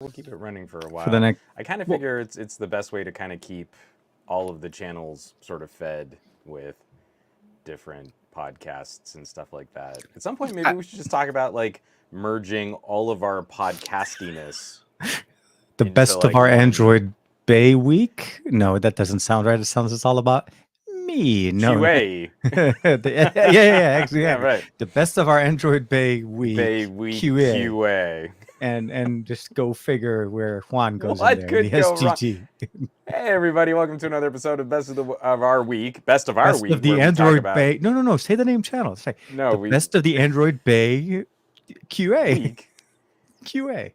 We'll keep it running for a for the while. next. I kind of Well, figure it's the best way to kind of keep all of the channels sort of fed with different podcasts and stuff like that. At some point, maybe I, we should just talk about like merging all of our podcastiness the into best of like our one Android Bay week. No, that doesn't sound right. It sounds it's all about me. No, no. QA. Yeah, Yeah, exactly. right. The best of our Android Bay Bay week week QA, QA. and just go figure where Juan goes in What there in the could go wrong? SGT. Hey everybody, welcome to another episode of of our week, best of our Best of week, the where we talk Android about Bay. No. Say the name channel. Say no the we best of the Android Bay QA. week QA.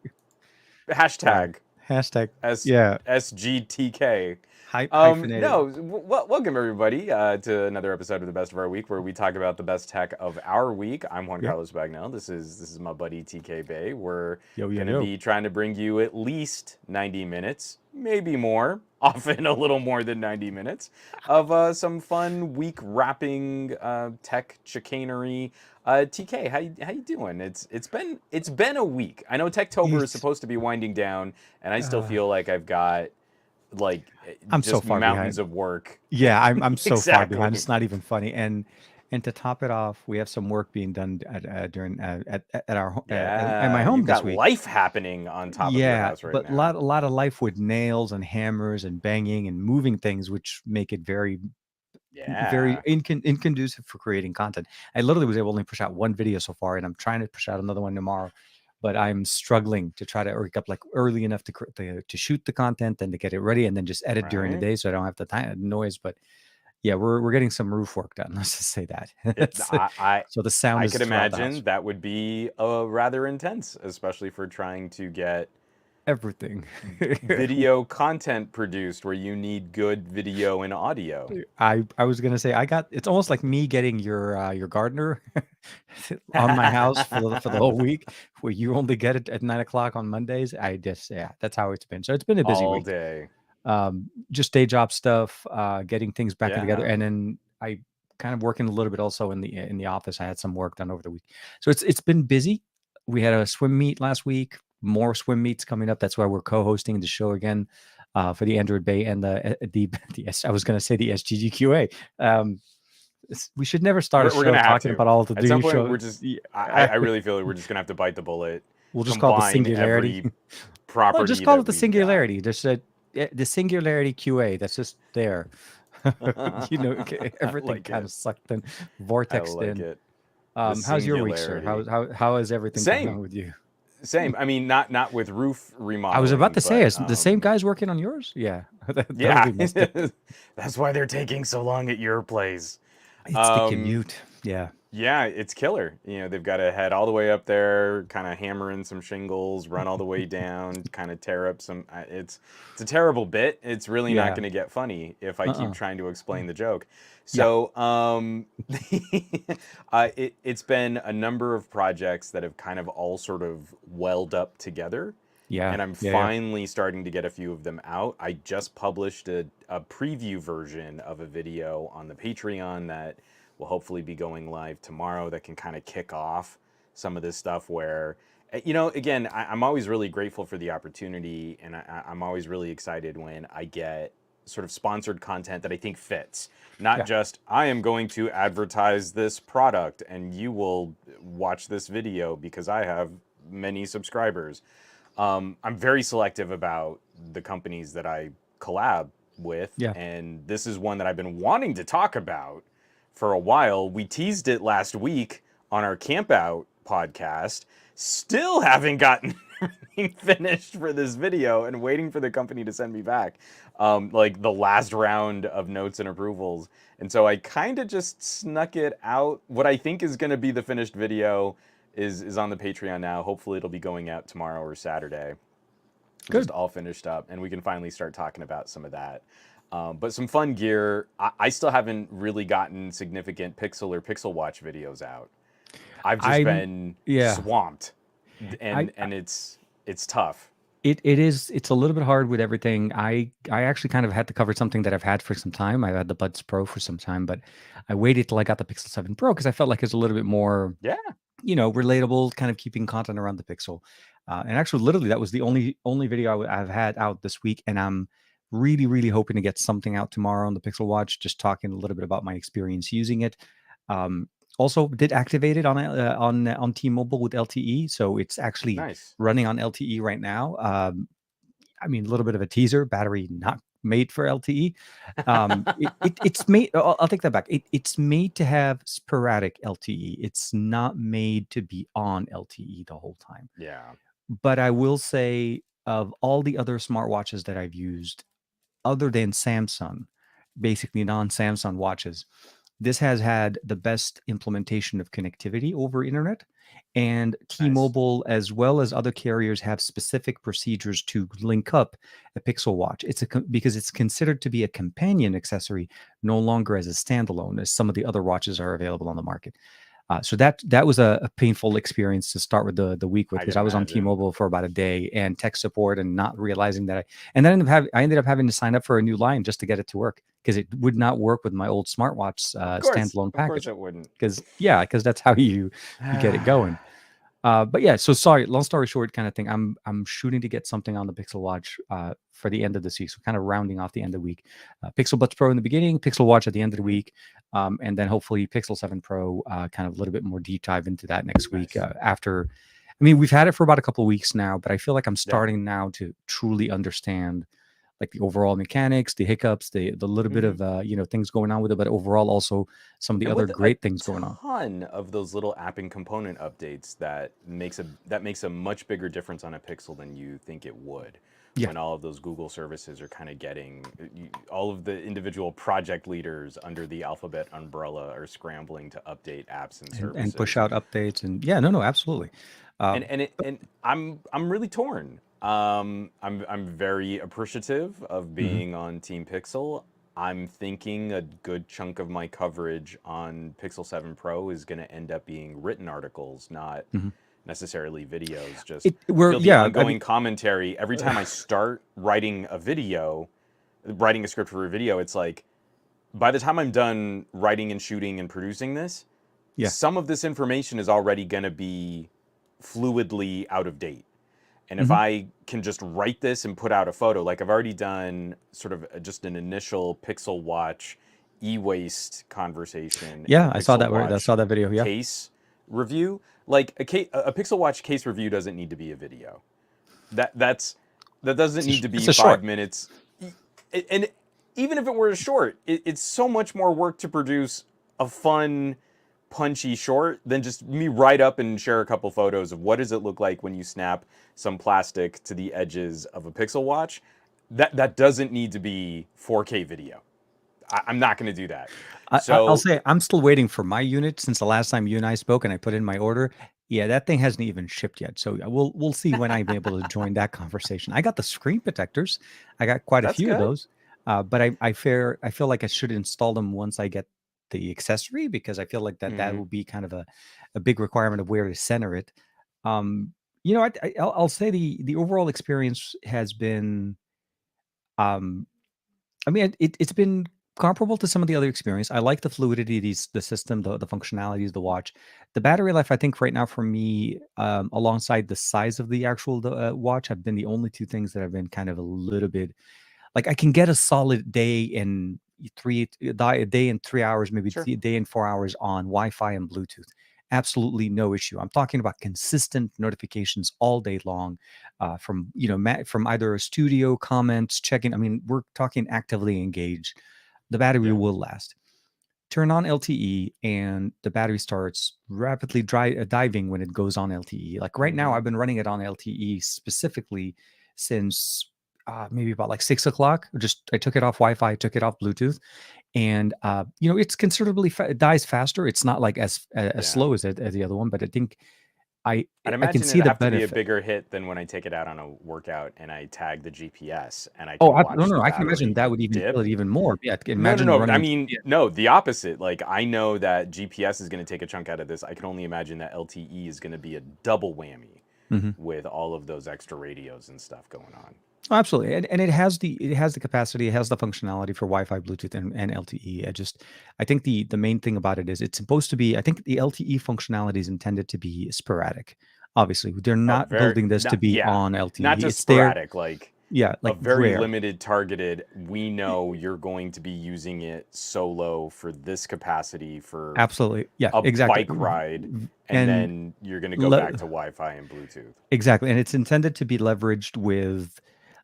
Wow. hashtag Hashtag. S Yeah. SGTK. Hyphenated. No, welcome everybody to another episode of the Best of Our Week, where we talk about the best tech of our week. I'm Juan Yep. Carlos Bagnell. This is my buddy TK Bay. We're gonna Yo. be trying to bring you at least 90 minutes, maybe more, often a little more than 90 minutes, of some fun week wrapping tech chicanery. TK, how you doing? It's been a week. I know Techtober is It's, supposed to be winding down, and I still uh, feel like I've got like I'm so just far mountains behind. of work. Yeah, I'm so far behind. Exactly. It's not even funny. And to top it off, we have some work being done at during at our at my Yeah, home you've this got week. life happening on top of your Yeah, house right but now. a lot of life with nails and hammers and banging and moving things, which make it very Yeah. inconducive for creating content. I literally was able to only push out one video so far, and I'm trying to push out another one tomorrow. But I'm struggling to try to wake up like early enough to shoot the content and to get it ready, and then just edit during the Right. day so I don't have the time noise. But yeah, we're getting some roof work done. Let's just say that. It, I So the sound I is could throughout the house. imagine that would be rather intense, especially for trying to get Everything. video content produced where you need good video and audio. I was gonna say I got it's almost like me getting your gardener on my house for the whole week, where you only get it at 9 o'clock on Mondays. I just yeah, that's how it's been. So it's been a busy All week. day. Just day job stuff, getting things back together, Yeah. and then I kind of working a little bit also in the office. I had some work done over the week, so it's been busy. We had a swim meet last week. More swim meets coming up. That's why we're co-hosting the show again for the Android Bay and I was going to say the SGGQA. Um, we should never start a We're show gonna have talking to. about all the At new some point, shows. we're just. Yeah, I really feel like we're just gonna have to bite the bullet, we'll just call it the combine singularity. every Well, just property call that it the we've got. singularity. Just the singularity QA. That's just there. I Everything like kind it. of sucked in, I vortexed like in. it. The How's your week, sir? singularity. How is everything going Same, on with you? same. I mean, not with roof I was about remodeling, to say, but is the same guys working on yours? Yeah, that yeah, totally must be. that's why they're taking so long at your place. It's the Um, commute. Yeah. Yeah, it's killer. They've got to head all the way up there, kind of hammer in some shingles, run all the way down, kind of tear up some. It's a terrible bit. It's really not Yeah. going to get funny if I keep Uh-uh. trying to explain the joke. Yeah. So, it's been a number of projects that have kind of all sort of welled up together, Yeah. and I'm Yeah. finally starting to get a few of them out. I just published a preview version of a video on the Patreon that will hopefully be going live tomorrow, that can kind of kick off some of this stuff where, again, I'm always really grateful for the opportunity, and I'm always really excited when I get sort of sponsored content that I think fits. Not Yeah. just, I am going to advertise this product and you will watch this video because I have many subscribers. I'm very selective about the companies that I collab with, Yeah. and this is one that I've been wanting to talk about for a while. We teased it last week on our Camp Out podcast. Still haven't gotten everything finished for this video, and waiting for the company to send me back like the last round of notes and approvals. And so I kind of just snuck it out. What I think is going to be the finished video is on the Patreon now. Hopefully it'll be going out tomorrow or Saturday, just Good. all finished up, and we can finally start talking about some of that. But some fun gear. I still haven't really gotten significant Pixel or Pixel Watch videos out. I've just I'm been yeah. swamped, I and it's tough. it's a little bit hard with everything. I actually kind of had to cover something that I've had for some time. I've had the Buds Pro for some time, but I waited till I got the Pixel 7 Pro because I felt like it's a little bit more Yeah. relatable, kind of keeping content around the Pixel. And actually, literally, that was the only video I've had out this week, and I'm really, really hoping to get something out tomorrow on the Pixel Watch, just talking a little bit about my experience using it. Um, Also, did activate it on T-Mobile with LTE, so it's actually Nice. running on LTE right now. I mean, a little bit of a teaser. Battery not made for LTE. It's made. I'll take that back. It's made to have sporadic LTE. It's not made to be on LTE the whole time. Yeah. But I will say, of all the other smartwatches that I've used, other than Samsung, basically non-Samsung watches, this has had the best implementation of connectivity over internet. And Nice. T-Mobile, as well as other carriers, have specific procedures to link up a Pixel Watch. Because it's considered to be a companion accessory, no longer as a standalone, as some of the other watches are available on the market. So that was a painful experience to start with the week with, I because can I was on imagine. T-Mobile for about a day and tech support, and not realizing that and then I ended up having to sign up for a new line just to get it to work, because it would not work with my old smartwatch standalone Of course package. it wouldn't. Because that's how you get it going. But yeah, so sorry, long story short, kind of thing. I'm shooting to get something on the Pixel Watch for the end of the week. So kind of rounding off the end of the week. Pixel Buds Pro in the beginning, Pixel Watch at the end of the week, and then hopefully Pixel 7 Pro, kind of a little bit more deep dive into that next week. Nice. After, I mean, we've had it for about a couple of weeks now, but I feel like I'm Yeah. starting now to truly understand like the overall mechanics, the hiccups, the little bit of things going on with it, but overall also some of the And other with a great things going on. ton of those little app and component updates, that makes a much bigger difference on a Pixel than you think it would. Yeah. When all of those Google services are kind of getting, all of the individual project leaders under the Alphabet umbrella are scrambling to update apps and And push services. out updates, and yeah, no, absolutely. and Um, and it, and I'm really torn. I'm very appreciative of mhm, being on Team Pixel. I'm thinking a good chunk of my coverage on Pixel 7 Pro is going to end up being written articles, not mhm. necessarily videos. Just It I we're feel the yeah, I mean, ongoing commentary every time I start writing a script for a video. It's like by the time I'm done writing and shooting and producing this, yeah, some of this information is already going to be fluidly out of date. And if mhm. I can just write this and put out a photo, like I've already done sort of just an initial Pixel Watch e-waste conversation and a Yeah, I saw Pixel that I Watch saw that video, yeah. case review. Like a Pixel Watch case review doesn't need to be a video. That doesn't need to be It's a short. 5 minutes. And even if it were a short, it's so much more work to produce a fun, punchy short than just me write up and share a couple photos of what does it look like when you snap some plastic to the edges of a Pixel Watch. That doesn't need to be 4K video. I'm not going to do that. I'll So say I'm still waiting for my unit since the last time you and I spoke, and I put in my order. Yeah, that thing hasn't even shipped yet. So we'll see when I'm able to join that conversation. I got the screen protectors. I got quite a that's few of good. those. But I feel like I should install them once I get the accessory, because I feel like that Hmm. will be kind of a big requirement of where to center it. Um, I'll say the overall experience has been um I mean, it's been comparable to some of the other experience. I like the fluidity, the system, the functionalities, the watch, the battery life. I think right now for me, alongside the size of the actual watch, have been the only two things that have been kind of a little bit like I can get a solid day in a day in 3 hours, maybe Sure. a day in 4 hours on Wi-Fi and Bluetooth. Absolutely no issue. I'm talking about consistent notifications all day long, from from either a studio comments, checking. I mean, we're talking actively engaged. The battery Yeah. will last. Turn on LTE, and the battery starts rapidly diving when it goes on LTE. Like right now, Hmm. I've been running it on LTE specifically since maybe about like 6 o'clock. Just I took it off Wi-Fi, took it off Bluetooth, and it's considerably it dies faster. It's not like as Yeah. slow as the other one, but I think I I'd I can imagine see it'd the have to be a benefit. bigger hit than when I take it out on a workout and I tag the GPS and I Oh, can no, watch no, the no, I can imagine battery that would even kill dip. it even more. Yeah, No, no, imagine no. I running. mean, Yeah. no, the opposite. Like, I know that GPS is going to take a chunk out of this. I can only imagine that LTE is going to be a double whammy Mhm. with all of those extra radios and stuff going on. Oh, absolutely, and it has the capacity, it has the functionality for Wi-Fi, Bluetooth, and LTE. I think the main thing about it is it's supposed to be. I think the LTE functionality is intended to be sporadic. Obviously, they're Oh, not very building this to not be yeah, on not LTE. just It's there, sporadic, like yeah, a like very rare. limited, targeted. We know you're going to be using it solo for this capacity for Absolutely, yeah, a exactly. bike ride, and And then you're going to go back le- to Wi-Fi and Bluetooth. exactly, and it's intended to be leveraged with,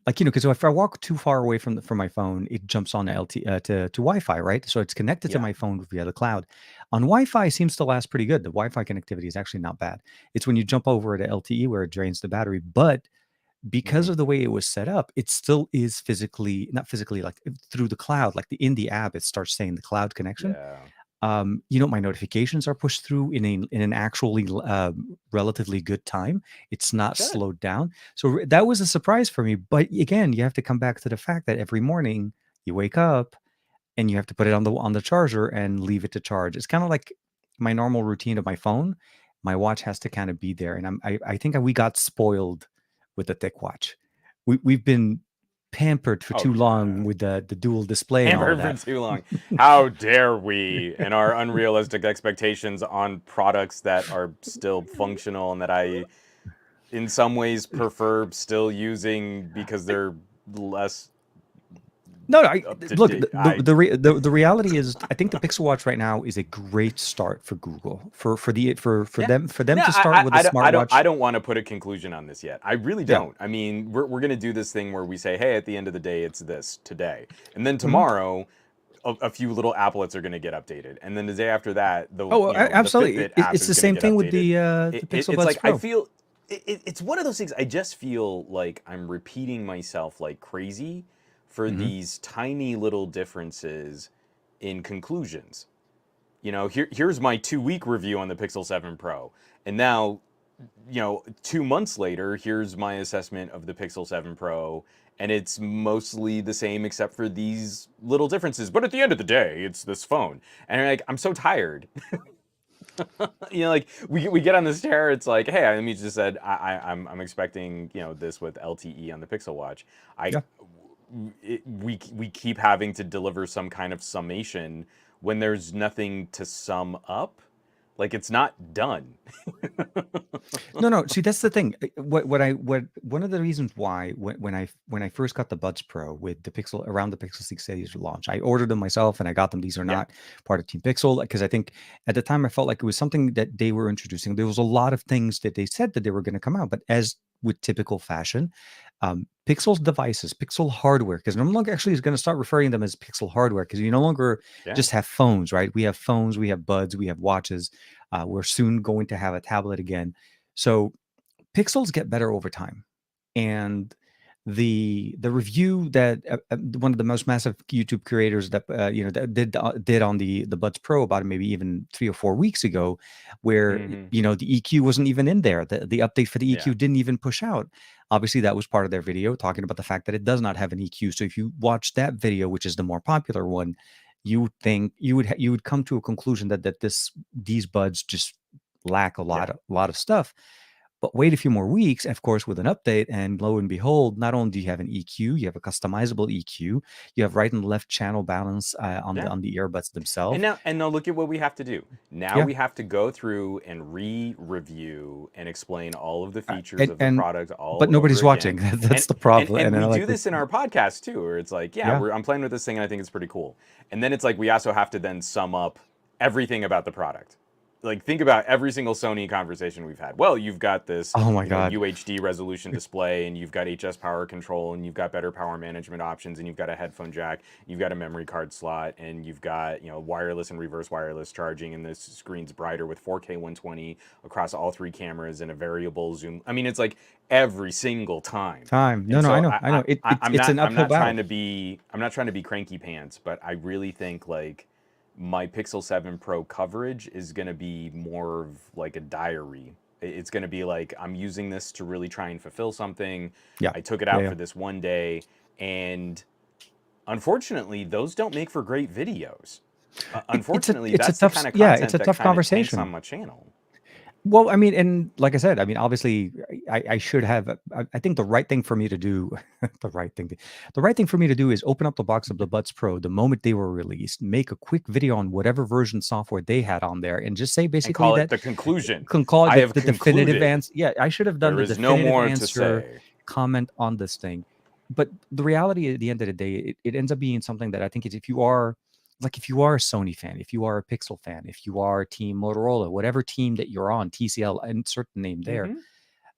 like, because if I walk too far away from my phone, it jumps on LT to Wi-Fi, right? So it's connected to Yeah. my phone via the cloud. On Wi-Fi, it seems to last pretty good. The Wi-Fi connectivity is actually not bad. It's when you jump over to LTE where it drains the battery, but because Hmm. of the way it was set up, it still is physically, not physically, like through the cloud, like in the app, it starts saying the cloud connection. Yeah. My notifications are pushed through in an actually relatively good time. It's not Good. slowed down. So that was a surprise for me. But again, you have to come back to the fact that every morning you wake up and you have to put it on the charger and leave it to charge. It's kind of like my normal routine of my phone. My watch has to kind of be there, and I think we got spoiled with the thick watch. We've been pampered for Oh too long yeah. with the dual display and all of Hammered for that. too long. How dare we, and our unrealistic expectations on products that are still functional and that I, in some ways, prefer still using because they're less No, up to look. date. I The reality is, I think the Pixel Watch right now is a great start for Google Yeah. for them No, to start with a I smartwatch. don't want to put a conclusion on this yet. I really Yeah. don't. I mean, we're gonna do this thing where we say, hey, at the end of the day, it's this today, and then Mhm. tomorrow, a few little applets are gonna get updated, and then the day after that, Oh, the absolutely. Fitbit app It's is the gonna same get thing with updated. the Pixel It's Buds like I Pro. feel it's one of those things. I just feel like I'm repeating myself like crazy for Hmm. these tiny little differences in conclusions. Here's my 2 week review on the Pixel 7 Pro. And now, 2 months later, here's my assessment of the Pixel 7 Pro. And it's mostly the same except for these little differences. But at the end of the day, it's this phone. And I'm so tired. Like we get on this tear. It's like, hey, I mean, just said I'm expecting this with LTE on the Pixel Watch. I Yeah. we keep having to deliver some kind of summation when there's nothing to sum up. Like it's not done. No, no. See, that's the thing. What one of the reasons why when I first got the Buds Pro with the Pixel around the Pixel 6a's launch, I ordered them myself and I got them. These are Yeah, not part of Teampixel because I think at the time I felt like it was something that they were introducing. There was a lot of things that they said that they were going to come out, but as with typical fashion, Pixel's devices, Pixel hardware, because no longer actually is going to start referring them as Pixel hardware because you no longer yeah, just have phones, right? We have phones, we have buds, we have watches. We're soon going to have a tablet again. So pixels get better over time. And the review that one of the most massive YouTube creators that that did on the Buds Pro about maybe even 3 or 4 weeks ago, where hmm, the EQ wasn't even in there. The update for the yeah, EQ didn't even push out. Obviously, that was part of their video talking about the fact that it does not have an EQ. So if you watch that video, which is the more popular one, you would think you would come to a conclusion that these buds just lack yeah, a lot of stuff. But wait a few more weeks, of course, with an update, and lo and behold, not only do you have an EQ, you have a customizable EQ, you have right and left channel balance yeah. on the earbuds And themselves. now look at what we have to do. Now Yeah, we have to go through and re-review and explain all of the features of the and product but all over nobody's again. watching. That's And the and problem. and And we I like do the this in our podcast too, where it's like, yeah, yeah. I'm playing with this thing and I think it's pretty cool. And then it's like we also have to then sum up everything about the product. Like think about every single Sony conversation we've had. Well, you've got this, Oh my god. UHD resolution display, and you've got HS power control, and you've got better power management options, and you've got a headphone jack, you've got a memory card slot, and you've got wireless and reverse wireless charging, and the screen's brighter with 4K 120 across all three cameras and a variable zoom. I mean, it's like every single time. Time. No, And no, so I know. I'm It's not an uphill battle. I'm not trying to be cranky pants, but I really think like my Pixel 7 Pro coverage is going to be more of like a diary. It's going to be like I'm using this to really try and fulfill something. Yeah. I took it Yeah, out yeah. for this one day, and unfortunately, those don't make for great videos. Unfortunately, It's a that's the tough kind of yeah, it's content a that tough kind of tanks on conversation. my channel. Well, I mean, and like I said, I mean, obviously, I should have. I think the right thing for me to do, the right thing for me to do is open up the box of the Buds Pro the moment they were released, make a quick video on whatever version software they had on there, and just say And basically call it that the conclusion. can call it I have the definitive concluded. answer. Yeah, I should have done There the is no definitive more to answer say. comment on this thing. But the reality at the end of the day, it ends up being something that I think is if you are like if you are a Sony fan, if you are a Pixel fan, if you are Team Motorola, whatever team that you're on, TCL, insert the name there, Hmm.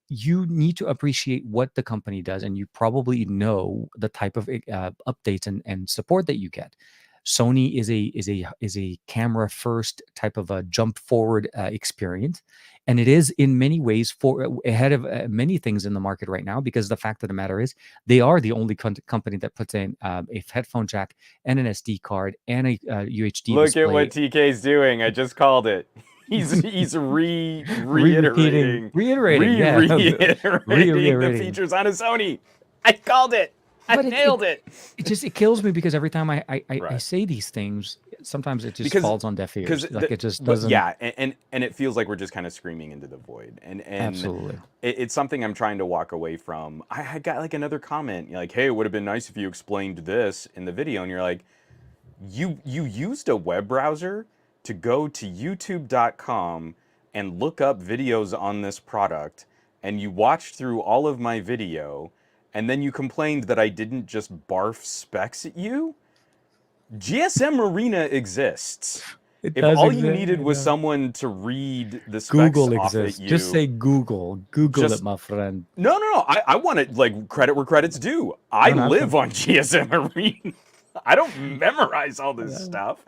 you need to appreciate what the company does, and you probably know the type of updates and support that you get. Sony is a camera first type of a jump forward experience, and it is in many ways for ahead of many things in the market right now, because the fact of the matter is they are the only company that puts in a headphone jack and an SD card and a UHD Look at what display. TK's doing. I just called it. He's Repeating, reiterating reiterating, yeah, reiterating the reiterating. features on a Sony. I called it. I But nailed it. it kills me because every time I Right. say these things, sometimes it just Because falls on deaf because ears. Like it just but doesn't. yeah, and it feels like we're just kind of screaming into the void, and Absolutely. it's something I'm trying to walk away from. I got like another comment like, hey, it would have been nice if you explained this in the video, and you're like, you used a web browser to go to youtube.com and look up videos on this product, and you watched through all of my video, and then you complained that I didn't just barf specs at you. GSM Arena exists. It If does all you exist. needed was someone to read the specs Google off at exists. Just you, say Google. Google it, just my friend. no. I want to like credit where credit's due. I No, no, live absolutely. on GSM Arena. I don't memorize all this stuff.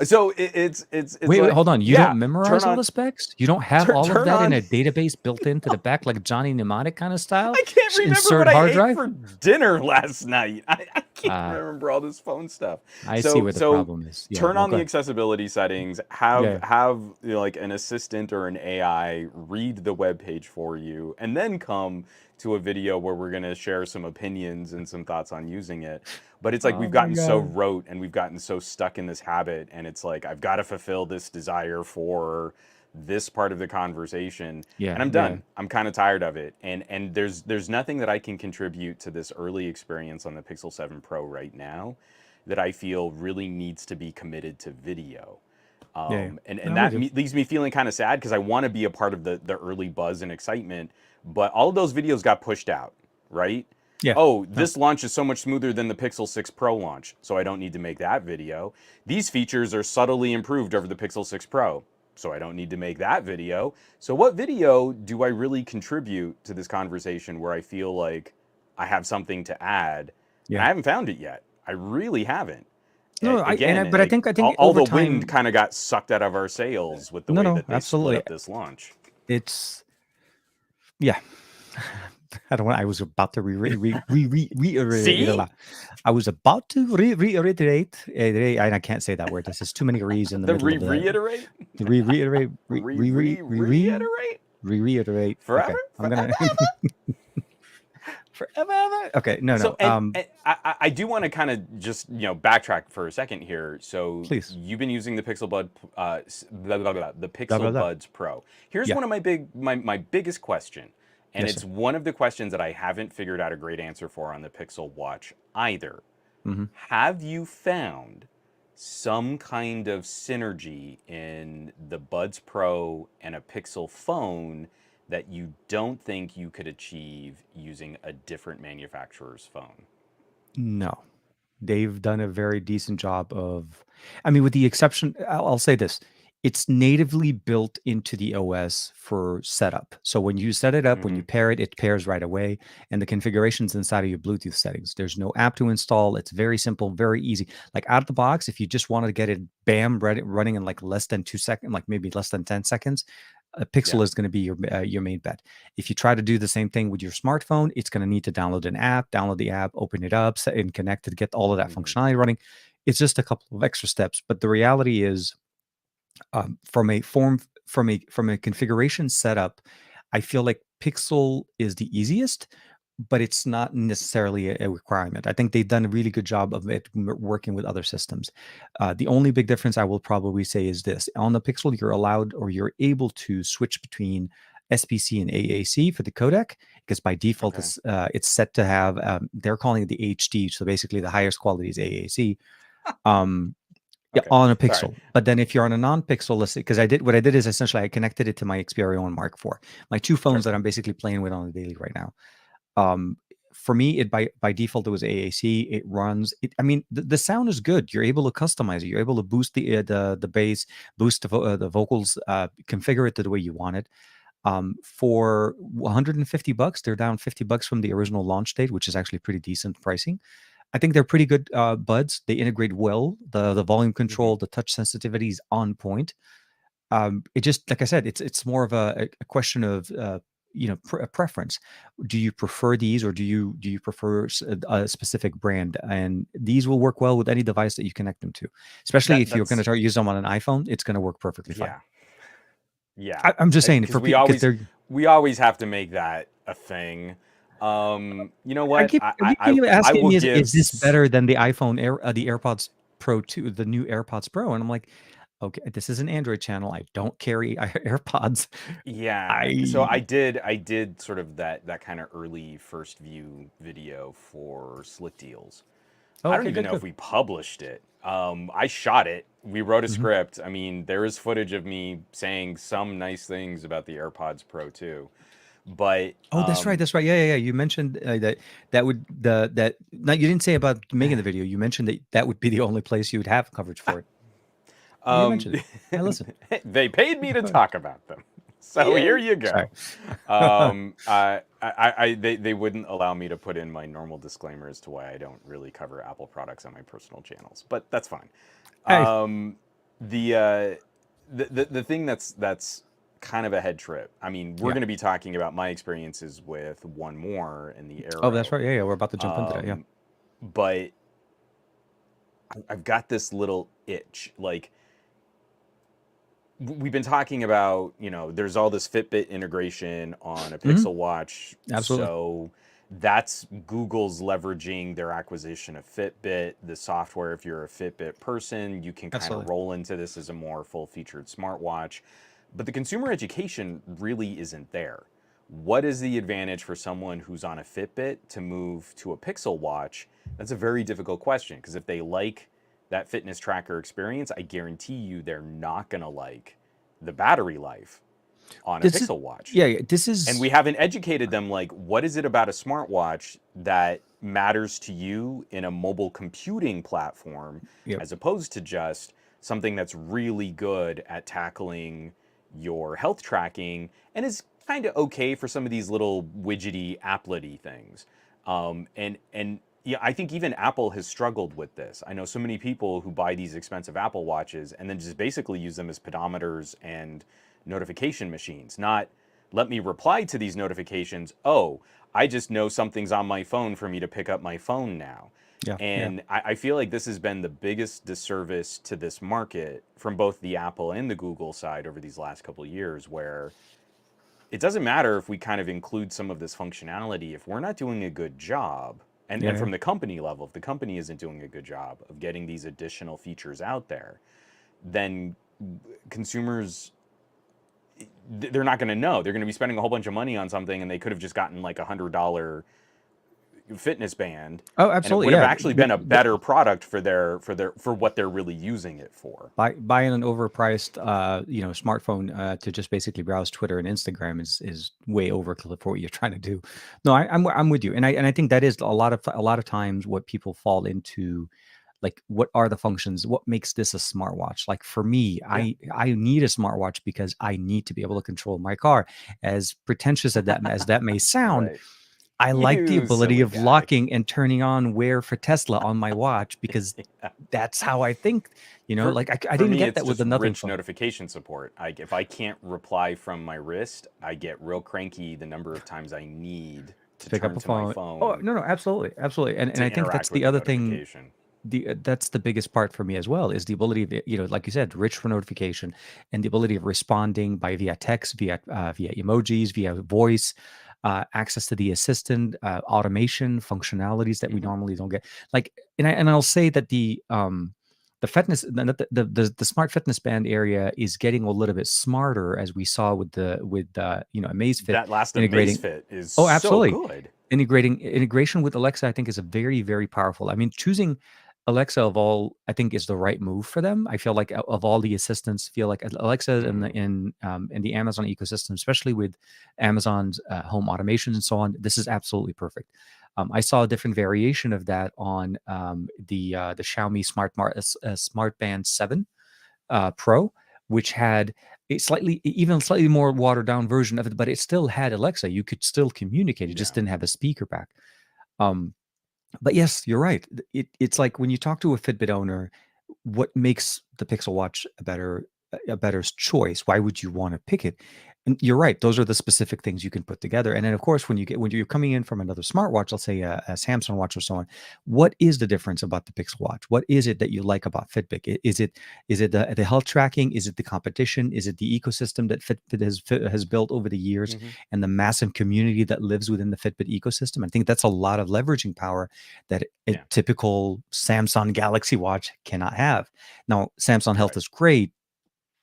So it's Wait, like, hold on. You yeah, don't turn memorize all on the specs? You don't have all of turn that in on. a database built into the back, like Johnny Mnemonic kind of style? I can't remember Insert what I hard ate drive? for dinner last night. I can't Uh, remember all this phone stuff. I see So where the problem is. Yeah, turn no, on go the ahead. accessibility settings. Yeah. Have you know, like an assistant or an AI read the web page for you, and then come to a video where we're gonna share some opinions and some thoughts on using it. But it's like Oh we've my gotten so God. rote and we've gotten so stuck in this habit, and it's like I've got to fulfill this desire for this part of the conversation, Yeah, and I'm yeah. done. I'm kind of tired of it, and there's nothing that I can contribute to this early experience on the Pixel 7 Pro right now that I feel really needs to be committed to video. Yeah, yeah. And No, I'm with that you. leaves me feeling kind of sad because I want to be a part of the early buzz and excitement, but all of those videos got pushed out, right? Yeah. Oh, No. this launch is so much smoother than the Pixel 6 Pro launch, so I don't need to make that video. These features are subtly improved over the Pixel 6 Pro, so I don't need to make that video. So what video do I really contribute to this conversation where I feel like I have something to add? And Yeah. I haven't found it yet. I really haven't. No, Again, but I like think all over the wind time, kind of got sucked out of our sails with the no, way no, that they split absolutely. up this launch. It's yeah. I don't want. I was about to reiterate a See? lot. I was about to reiterate. I can't say that word. This is too many re's in the The middle of the reiterate? reiterate, Reiterate? reiterate. Forever? Okay, I'm gonna forever. Okay, no, So no. and I do want to kind of just backtrack for a second here. So Please, you've been using the the blah blah Pixel blah. Buds Pro. Here's Yeah. one of my biggest question, and Yes, it's sir. one of the questions that I haven't figured out a great answer for on the Pixel Watch either. Hmm. Have you found some kind of synergy in the Buds Pro and a Pixel phone that you don't think you could achieve using a different manufacturer's phone? No, they've done a very decent job of. I mean, with the exception, I'll say this: it's natively built into the OS for setup. So when you set it up, when Mm-hmm. you pair it, it pairs right away, and the configurations inside of your Bluetooth settings. There's no app to install. It's very simple, very easy. Like out of the box, if you just wanted to get it, bam, running in like less than 2 seconds, like maybe less than 10 seconds, a Yeah. Pixel is going to be your main bet. If you try to do the same thing with your smartphone, it's going to need to download an app, download the app, open it up, set and connect it, get all of that Mm-hmm. functionality running. It's just a couple of extra steps, but the reality is, from a configuration setup, I feel like Pixel is the easiest. but it's not necessarily a requirement. I think they've done a really good job of it working with other systems. The only big difference I will probably say is this: on the Pixel, you're allowed or you're able to switch between SPC and AAC for the codec, because by default Okay. it's set to have they're calling it the HD, so basically the highest quality is AAC. Um, yeah, Okay. on a Sorry. Pixel. But then if you're on a non-Pixel, let's say, because what I did is essentially I connected it to my Xperia 1 Mark IV, my two phones Sure. that I'm basically playing with on a daily right now. Um, for me, it by default it was AAC. It runs. I mean, the sound is good. You're able to customize it. You're able to boost the bass, boost the vocals, configure it to the way you want it. For 150 bucks, they're down 50 bucks from the original launch date, which is actually pretty decent pricing. I think they're pretty good buds. They integrate well. The volume Hmm. control, the touch sensitivity is on point. It just, like I said, it's more of a question of a preference. Do you prefer these, or do you prefer a specific brand? And these will work well with any device that you connect them to. Especially if you're going to That's try to use them on an iPhone, it's going to work perfectly fine. yeah. Yeah. I'm just saying Because for people because they're. we always have to make that a thing. You know I what? keep you I asking will me, give is this better than the iPhone Air, the AirPods Pro 2, the new AirPods Pro? And I'm like, okay, this is an Android channel. I don't carry AirPods. yeah. So I I did sort of that kind of early first view video for Slick Deals. Oh, I don't okay, even good, know if good. we published it. I shot it. We wrote a Mhm. script. I mean, there is footage of me saying some nice things about the AirPods Pro too. But Oh, that's right. That's right. Yeah, yeah, yeah. You mentioned that would that no, you didn't say about making the video. You mentioned that that would be the only place you would have coverage for it. You did um, mention it. I listened. they paid me to talk about them. So here Yeah. you Sorry. go. They wouldn't allow me to put in my normal disclaimer as to why I don't really cover Apple products on my personal channels, but that's fine. Hey. Um, the, uh, the thing that's kind of a head trip. I mean, we're Yeah. going to be talking about my experiences with One More and the Oh, that's Arrow, right. Yeah, yeah. We're about to jump into that. Yeah. but I've got this little itch. Like, we've been talking about, there's all this Fitbit integration on a Hmm. Pixel Watch. Absolutely. So that's Google's leveraging their acquisition of Fitbit, the software. If you're a Fitbit person, you can kind of Absolutely. roll into this as a more full featured smartwatch. But the consumer education really isn't there. What is the advantage for someone who's on a Fitbit to move to a Pixel Watch? That's a very difficult question, because if they like that fitness tracker experience, I guarantee you they're not going to like the battery life on a This is Pixel Watch. yeah. This And is we haven't educated them, like, what is it about a smartwatch that matters to you in a mobile computing platform, yep. as opposed to just something that's really good at tackling your health tracking and is kind of okay for some of these little widgety applet-y things. And yeah, I think even Apple has struggled with this. I know so many people who buy these expensive Apple Watches and then just basically use them as pedometers and notification machines. Not, let me reply to these notifications. Oh, I just know something's on my phone for me to pick up my phone now. Yeah. Yeah. And I feel like this has been the biggest disservice to this market from both the Apple and the Google side over these last couple of years, where it doesn't matter if we kind of include some of this functionality if we're not doing a good job. And Yeah. from the company level, if the company isn't doing a good job of getting these additional features out there, then consumers, they're not going to know. They're going to be spending a whole bunch of money on something, and they could have just gotten like $100 fitness band, Oh, and it absolutely. would have Yeah. actually been a better product for for what they're really using it for. Buying an overpriced smartphone to just basically browse Twitter and Instagram is way overkill for what you're trying to do. No, I'm with you, and I think that is a lot of times what people fall into. Like, what are the functions? What makes this a smartwatch? Like for me, Yeah. I need a smartwatch because I need to be able to control my car. As pretentious as that may sound, Right. I like the You ability silly of guy. locking and turning on Wear for Tesla on my watch, because that's how I think. For Like I for didn't me, get it's that with just the Nothing rich phone. notification support. If I can't reply from my wrist, I get real cranky the number of times I need To to pick up turn a to my phone. Oh, phone no, no, absolutely, absolutely. And to I think that's interact with the the other thing. notification. That's the biggest part for me as well, is the ability of, like you said, rich for notification, and the ability of responding via text, via emojis, via voice. access to the assistant, automation functionalities that we normally don't get. Like, and I'll say that the fitness, the smart fitness band area is getting a little bit smarter, as we saw with Amazfit That last integrating. Amazfit is Oh, so absolutely. good. Integration with Alexa, I think, is a very, very powerful. I mean, choosing Alexa of all, I think, is the right move for them. I feel like of all the assistants, feel like Alexa in the Amazon ecosystem, especially with Amazon's home automation and so on, this is absolutely perfect. I saw a different variation of that on the Xiaomi Smart Band 7 Pro, which had a slightly more watered down version of it, but it still had Alexa. You could still communicate. It just Yeah. didn't have a speaker back. Um, but yes, you're right. It's like when you talk to a Fitbit owner, what makes the Pixel Watch a better choice? Why would you want to pick it? And you're right; those are the specific things you can put together. And then, of course, when you're coming in from another smartwatch, let's say a Samsung watch or so on, what is the difference about the Pixel Watch? What is it that you like about Fitbit? Is it the health tracking? Is it the competition? Is it the ecosystem that Fitbit has built over the years, Hmm. and the massive community that lives within the Fitbit ecosystem? I think that's a lot of leveraging power that a Yeah. typical Samsung Galaxy Watch cannot have. Now, Samsung Health Right. is great,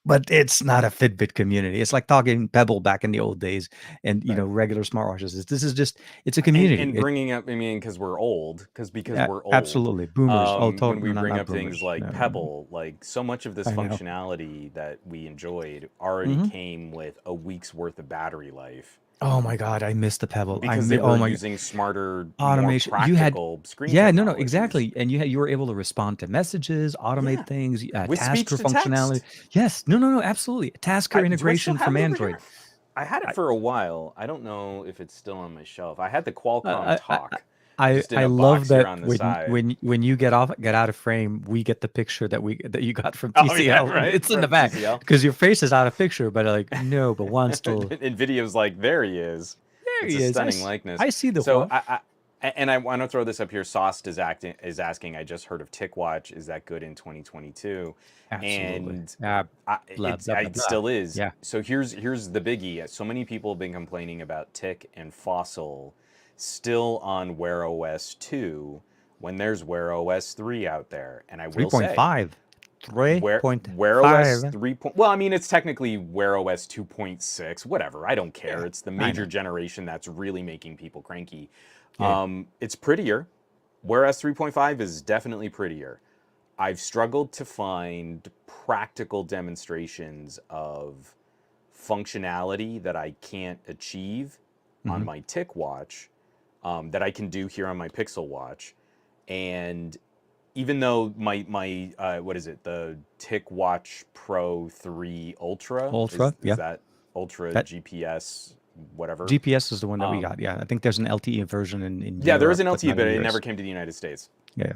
but it's not a Fitbit community. It's like talking Pebble back in the old days, and Right. regular smartwatches. This is just, it's a community. And bringing up, I mean, because we're old, because Yeah, we're old. absolutely, boomers. Oh, When we no, bring not up things boomers. like No, Pebble, like so much of this I know. functionality that we enjoyed already Hmm. came with a week's worth of battery life Oh my God, I miss the Pebble. because they Oh were my using smarter, more automation. You had, practical screen yeah, no, technologies. exactly. And you were able to respond to messages, automate Yeah, things, with speech tasker to functionality. text. Yes, no, absolutely. Tasker Do I still integration have from it over here? Android. I had it I, for a while. I don't know if it's still on my shelf. I had the Qualcomm I, I, Talk, I just in I a love box here that on the side. when you get out of frame, we get the picture that you got from Oh yeah, TCL, and right, it's in the from back TCL. because your face is out of picture. But like, no, but Juan still, And videos like there he is. there It's he a is. stunning likeness. I see the So Juan. I want to throw this up here. Sauce is asking. I just heard of TicWatch. Is that good in 2022? Absolutely. And Blah blah blah it blah. still is. Yeah. So here's the biggie. So many people have been complaining about Tick and Fossil still on Wear OS 2 when there's Wear OS 3 out there. And I will say 3.5. Wear OS 3.5. 3. Well, I mean, it's technically Wear OS 2.6, whatever. I don't care. Yeah, It's the I major know. generation that's really making people cranky. Yeah. It's prettier. Wear OS 3.5 is definitely prettier. I've struggled to find practical demonstrations of functionality that I can't achieve on Hmm. my Tick watch that I can do here on my Pixel watch. And even though my what is it, the Tick Watch Pro 3 Ultra, Ultra. is Yeah. that Ultra That GPS whatever? GPS is the one that we Um, got. Yeah. I think there's an LTE version in yeah, there is Europe, an but LTE, not but in the it US. never came to the United States. Yeah.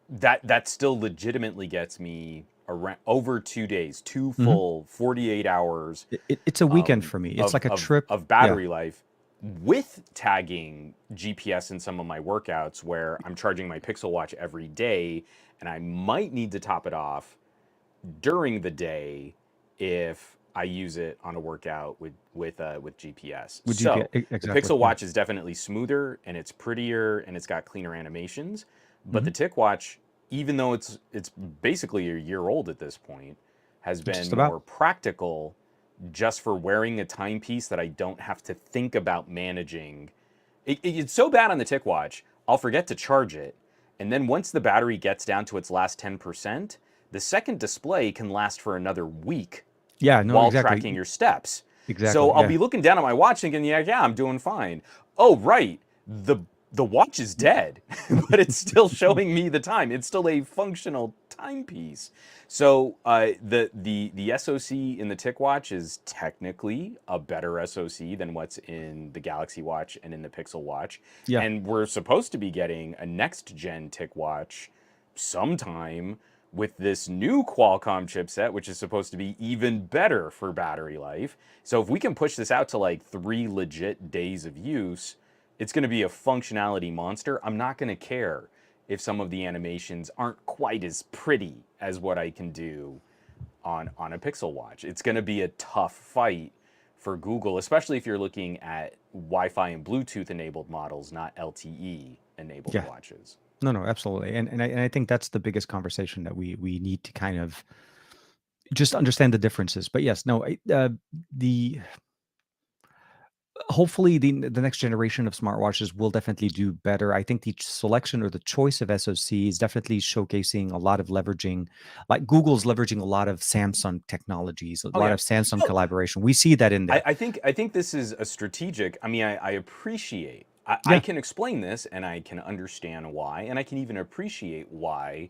That still legitimately gets me around over 2 days, two Hmm. full 48 hours It's a weekend for me. It's like a trip. of Yeah. battery life with tagging GPS in some of my workouts where I'm charging my Pixel Watch every day and I might need to top it off during the day if I use it on a workout with GPS. With GPS. So the Exactly. Pixel Yeah. Watch is definitely smoother and it's prettier and it's got cleaner animations. But Hmm. the Tick Watch, even though it's basically a year old at this point, has been Just about. more practical just for wearing a timepiece that I don't have to think about managing. It's so bad on the Tick Watch, I'll forget to charge it. And then once the battery gets down to its last 10%, the second display can last for another week Yeah. No. while tracking Exactly. your steps. So Exactly. I'll Yeah. be looking down at my watch thinking, yeah, I'm doing fine. Oh, right. The watch is dead, but it's still showing me the time. It's still a functional timepiece. So the SoC in the Tick Watch is technically a better SoC than what's in the Galaxy Watch and in the Pixel Watch. Yeah. And we're supposed to be getting a next gen Tick Watch sometime with this new Qualcomm chipset, which is supposed to be even better for battery life. So if we can push this out to like 3 legit days of use, it's going to be a functionality monster. I'm not going to care if some of the animations aren't quite as pretty as what I can do on a Pixel Watch. It's going to be a tough fight for Google, especially if you're looking at Wi-Fi and Bluetooth enabled models, not LTE enabled Yeah. watches. No, absolutely. And I think that's the biggest conversation that we need to kind of just understand the differences. But yes, no, the hopefully the next generation of smartwatches will definitely do better. I think the selection or the choice of SoC is definitely showcasing a lot of leveraging, like Google's leveraging a lot of Samsung technologies, a Oh lot yeah. of Samsung No, collaboration. We see that in there. I think this is a strategic. I mean, I appreciate. I Yeah. can explain this, and I can understand why, and I can even appreciate why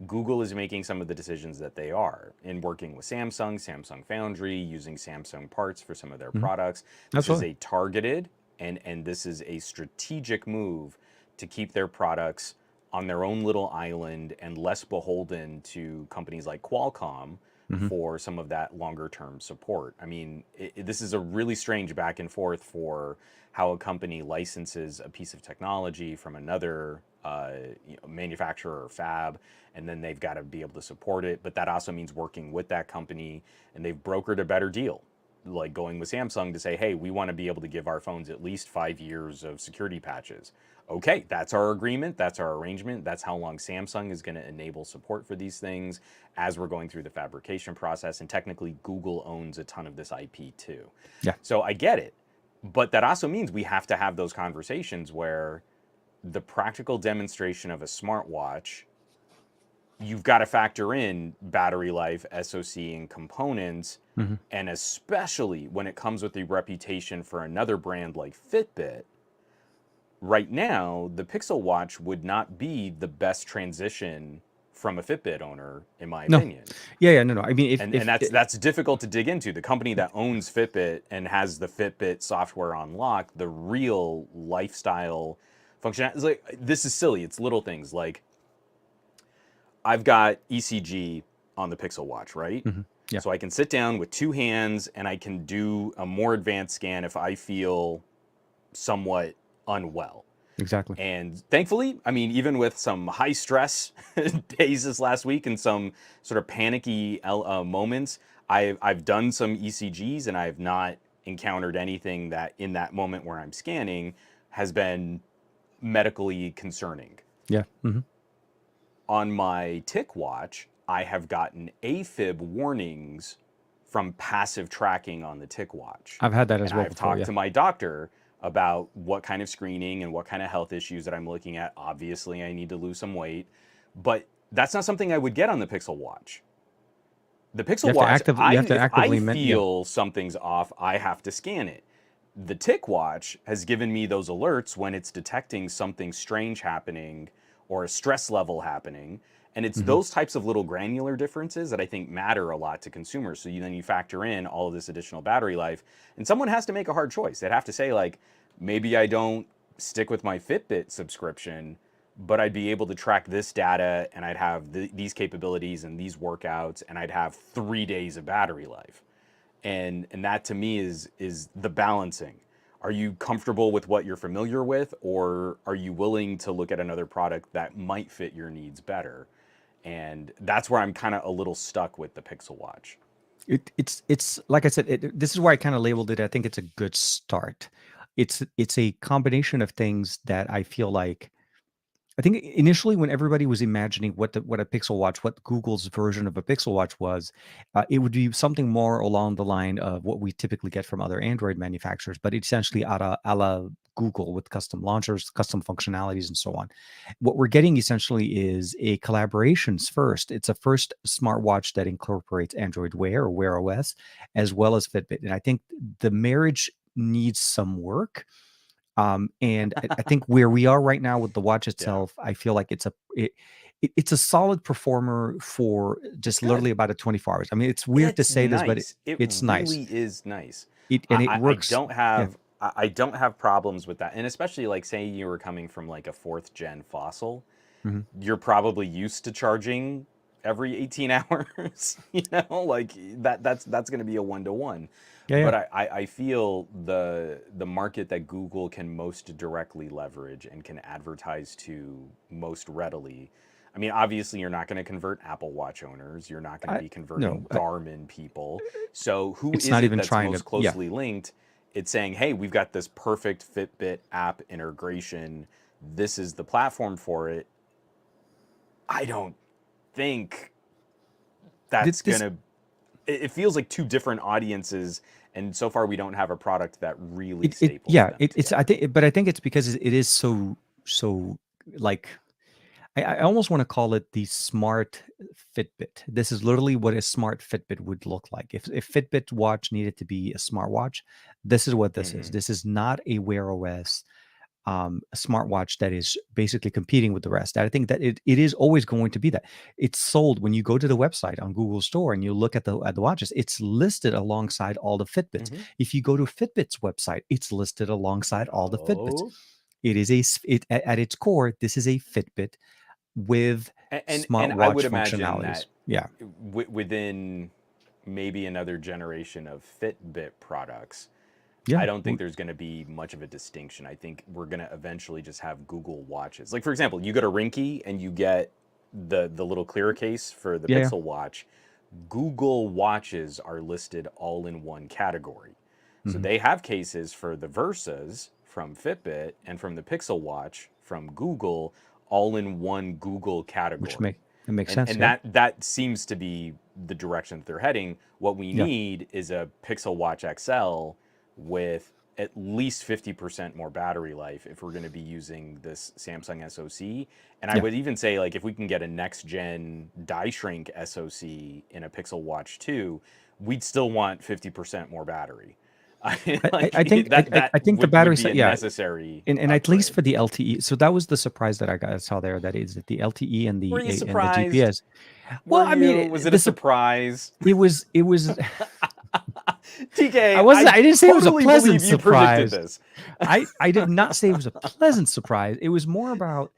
Google is making some of the decisions that they are in working with Samsung, Samsung Foundry, using Samsung parts for some of their Mhm. products. This is Absolutely. a targeted and this is a strategic move to keep their products on their own little island and less beholden to companies like Qualcomm Hmm. for some of that longer term support. I mean, this is a really strange back and forth for how a company licenses a piece of technology from another manufacturer or fab, and then they've got to be able to support it. But that also means working with that company, and they've brokered a better deal, like going with Samsung to say, hey, we want to be able to give our phones at least 5 years of security patches. Okay, that's our agreement, that's our arrangement, that's how long Samsung is going to enable support for these things as we're going through the fabrication process. And technically, Google owns a ton of this IP too. Yeah. So I get it. But that also means we have to have those conversations where the practical demonstration of a smartwatch, you've got to factor in battery life, SoC, and components. Hmm. And especially when it comes with the reputation for another brand like Fitbit, right now, the Pixel Watch would not be the best transition from a Fitbit owner, in my No. opinion. Yeah. No. I mean, And if that's difficult to dig into. The company that owns Fitbit and has the Fitbit software on lock, the real lifestyle function, is like, this is silly. It's little things like I've got ECG on the Pixel Watch, right? Mhm. Yeah. So I can sit down with two hands and I can do a more advanced scan if I feel somewhat unwell. Exactly. And thankfully, I mean, even with some high stress days this last week and some sort of panicky moments, I've done some ECGs and I've not encountered anything that in that moment where I'm scanning has been medically concerning. Yeah. Hmm. On my Tick watch, I have gotten AFib warnings from passive tracking on the Tick watch. I've had that as And well I've before. talked Yeah. to my doctor about what kind of screening and what kind of health issues that I'm looking at. Obviously, I need to lose some weight, but that's not something I would get on the Pixel Watch. The Pixel Watch, You have to if I actively yeah. feel something's off, I have to scan it. The Tick Watch has given me those alerts when it's detecting something strange happening or a stress level happening. And it's Hmm. those types of little granular differences that I think matter a lot to consumers. So then you factor in all of this additional battery life, and someone has to make a hard choice. They'd have to say, like, maybe I don't stick with my Fitbit subscription, but I'd be able to track this data and I'd have these capabilities and these workouts, and I'd have 3 days of battery life. And that to me is the balancing. Are you comfortable with what you're familiar with, or are you willing to look at another product that might fit your needs better? And that's where I'm kind of a little stuck with the Pixel Watch. It's like I said. This is why I kind of labeled it. I think it's a good start. It's a combination of things that I feel like. I think initially, when everybody was imagining what a Pixel Watch, what Google's version of a Pixel Watch was, it would be something more along the line of what we typically get from other Android manufacturers, but essentially a la Google with custom launchers, custom functionalities, and so on. What we're getting essentially is a collaborations first. It's a first smartwatch that incorporates Android Wear or Wear OS as well as Fitbit, and I think the marriage needs some work. And I think where we are right now with the watch Yeah, itself, I feel like it's a solid performer for it's just good. literally about a 24 hours. I mean, it's weird to It's say this, but nice. It it's nice. really is nice. And it I works. don't Yeah. have I don't have problems with that, and especially like say you were coming from like a fourth gen fossil, Mhm. you're probably used to charging every 18 hours. Like that's going to be a one-to-one. Yeah, yeah. But I feel the market that Google can most directly leverage and can advertise to most readily, I mean, obviously, you're not going to convert Apple Watch owners. You're not going to I be no, converting Garmin people. So, who it's is not it even that's trying most to. Yeah, closely linked? It's saying, hey, we've got this perfect Fitbit app integration. This is the platform for it. I don't think that's going this to. It feels like two different audiences. And so far, we don't have a product that really staples them it's together. but I think it's because it is so like I almost want to call it the smart Fitbit. This is literally what a smart Fitbit would look like. If Fitbit watch needed to be a smartwatch, this is what this is. Hmm. This is not a Wear OS a smartwatch that is basically competing with the rest. I think that it is always going to be that. It's sold when you go to the website on Google Store and you look at the watches. It's listed alongside all the Fitbits. Hmm. If you go to Fitbit's website, it's listed alongside all the Fitbits. No. It is at its core. This is a Fitbit with And I would smartwatch imagine functionalities. that Yeah, within maybe another generation of Fitbit products, yeah, I don't think there's going to be much of a distinction. I think we're going to eventually just have Google watches. Like, for example, you go to Rinky and you get the little clear case for the yeah, yeah. Pixel Watch. Google watches are listed all in one category. So Hmm. they have cases for the Versas from Fitbit and from the Pixel Watch from Google, all in one Google Which category. it makes And sense. and Yeah, that seems to be the direction that they're heading. What we yeah, need is a Pixel Watch XL with at least 50% more battery life if we're going to be using this Samsung SoC. And I yeah. would even say, like, if we can get a next gen die shrink SoC in a Pixel Watch 2, we'd still want 50% more battery. Like that I think the would battery be a yeah, necessary and at least upgrade. for the LTE. So that was the surprise that saw there. That is that the LTE Were you and the surprised? GPS. Were Well, I mean, you? Was it a surprise? it was. TK, I didn't say it was a totally pleasant believe you predicted surprise. this. I did not say it was a pleasant surprise. It was more about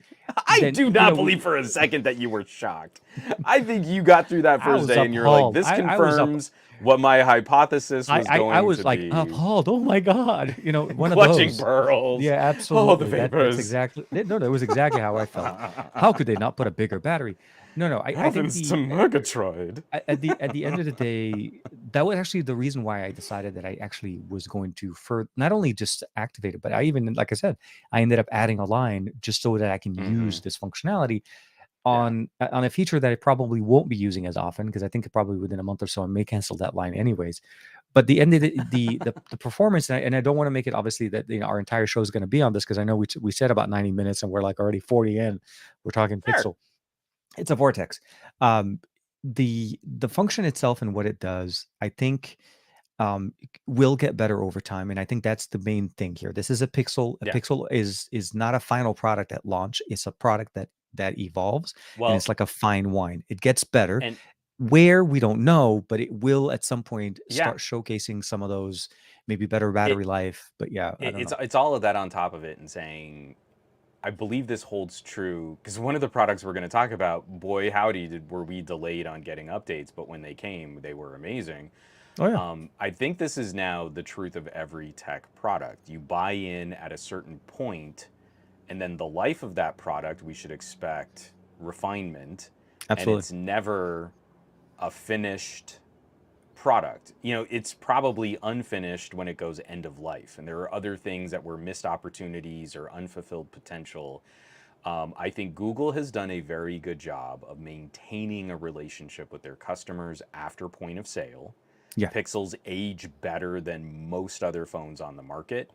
I than do not believe for a second that you were shocked. I think you got through that I first was day and you're like, appalled. this I was up. confirms what my hypothesis was I going was to like be. appalled. Oh my god! One of Clutching those. pearls. Yeah, Oh, the absolutely. That's vapors. exactly no, that was exactly how I felt. How could they not put a bigger battery? No. I think Happens to Murgatroyd. at the end of the day, that was actually the reason why I decided that I actually was going to not only just activate it, but I even, like I said, I ended up adding a line just so that I can Hmm. use this functionality Yeah. on a feature that I probably won't be using as often because I think probably within a month or so I may cancel that line anyways. But the end of the performance, and I don't want to make it obviously that our entire show is going to be on this because I know we said about 90 minutes and we're like already 40 in. We're talking Sure. Pixel. It's a vortex. Um, the function itself and what it does, I think, will get better over time, and I think that's the main thing here. This is a Pixel. A Yeah. Pixel is not a final product at launch. It's a product that evolves, and Well, it's like a fine wine. It gets better. and Where we don't know, but it will at some point yeah, start showcasing some of those maybe better it, battery life. But yeah, I don't know. it's all of that on top of it and saying, I believe this holds true because one of the products we're going to talk about, boy howdy, were we delayed on getting updates, but when they came, they were amazing. Oh yeah, I think this is now the truth of every tech product. You buy in at a certain point, and then the life of that product, we should expect refinement, and absolutely. it's never a finished product. It's probably unfinished when it goes end of life, and there are other things that were missed opportunities or unfulfilled potential. I think Google has done a very good job of maintaining a relationship with their customers after point of sale. Yeah. Pixels age better than most other phones on the market.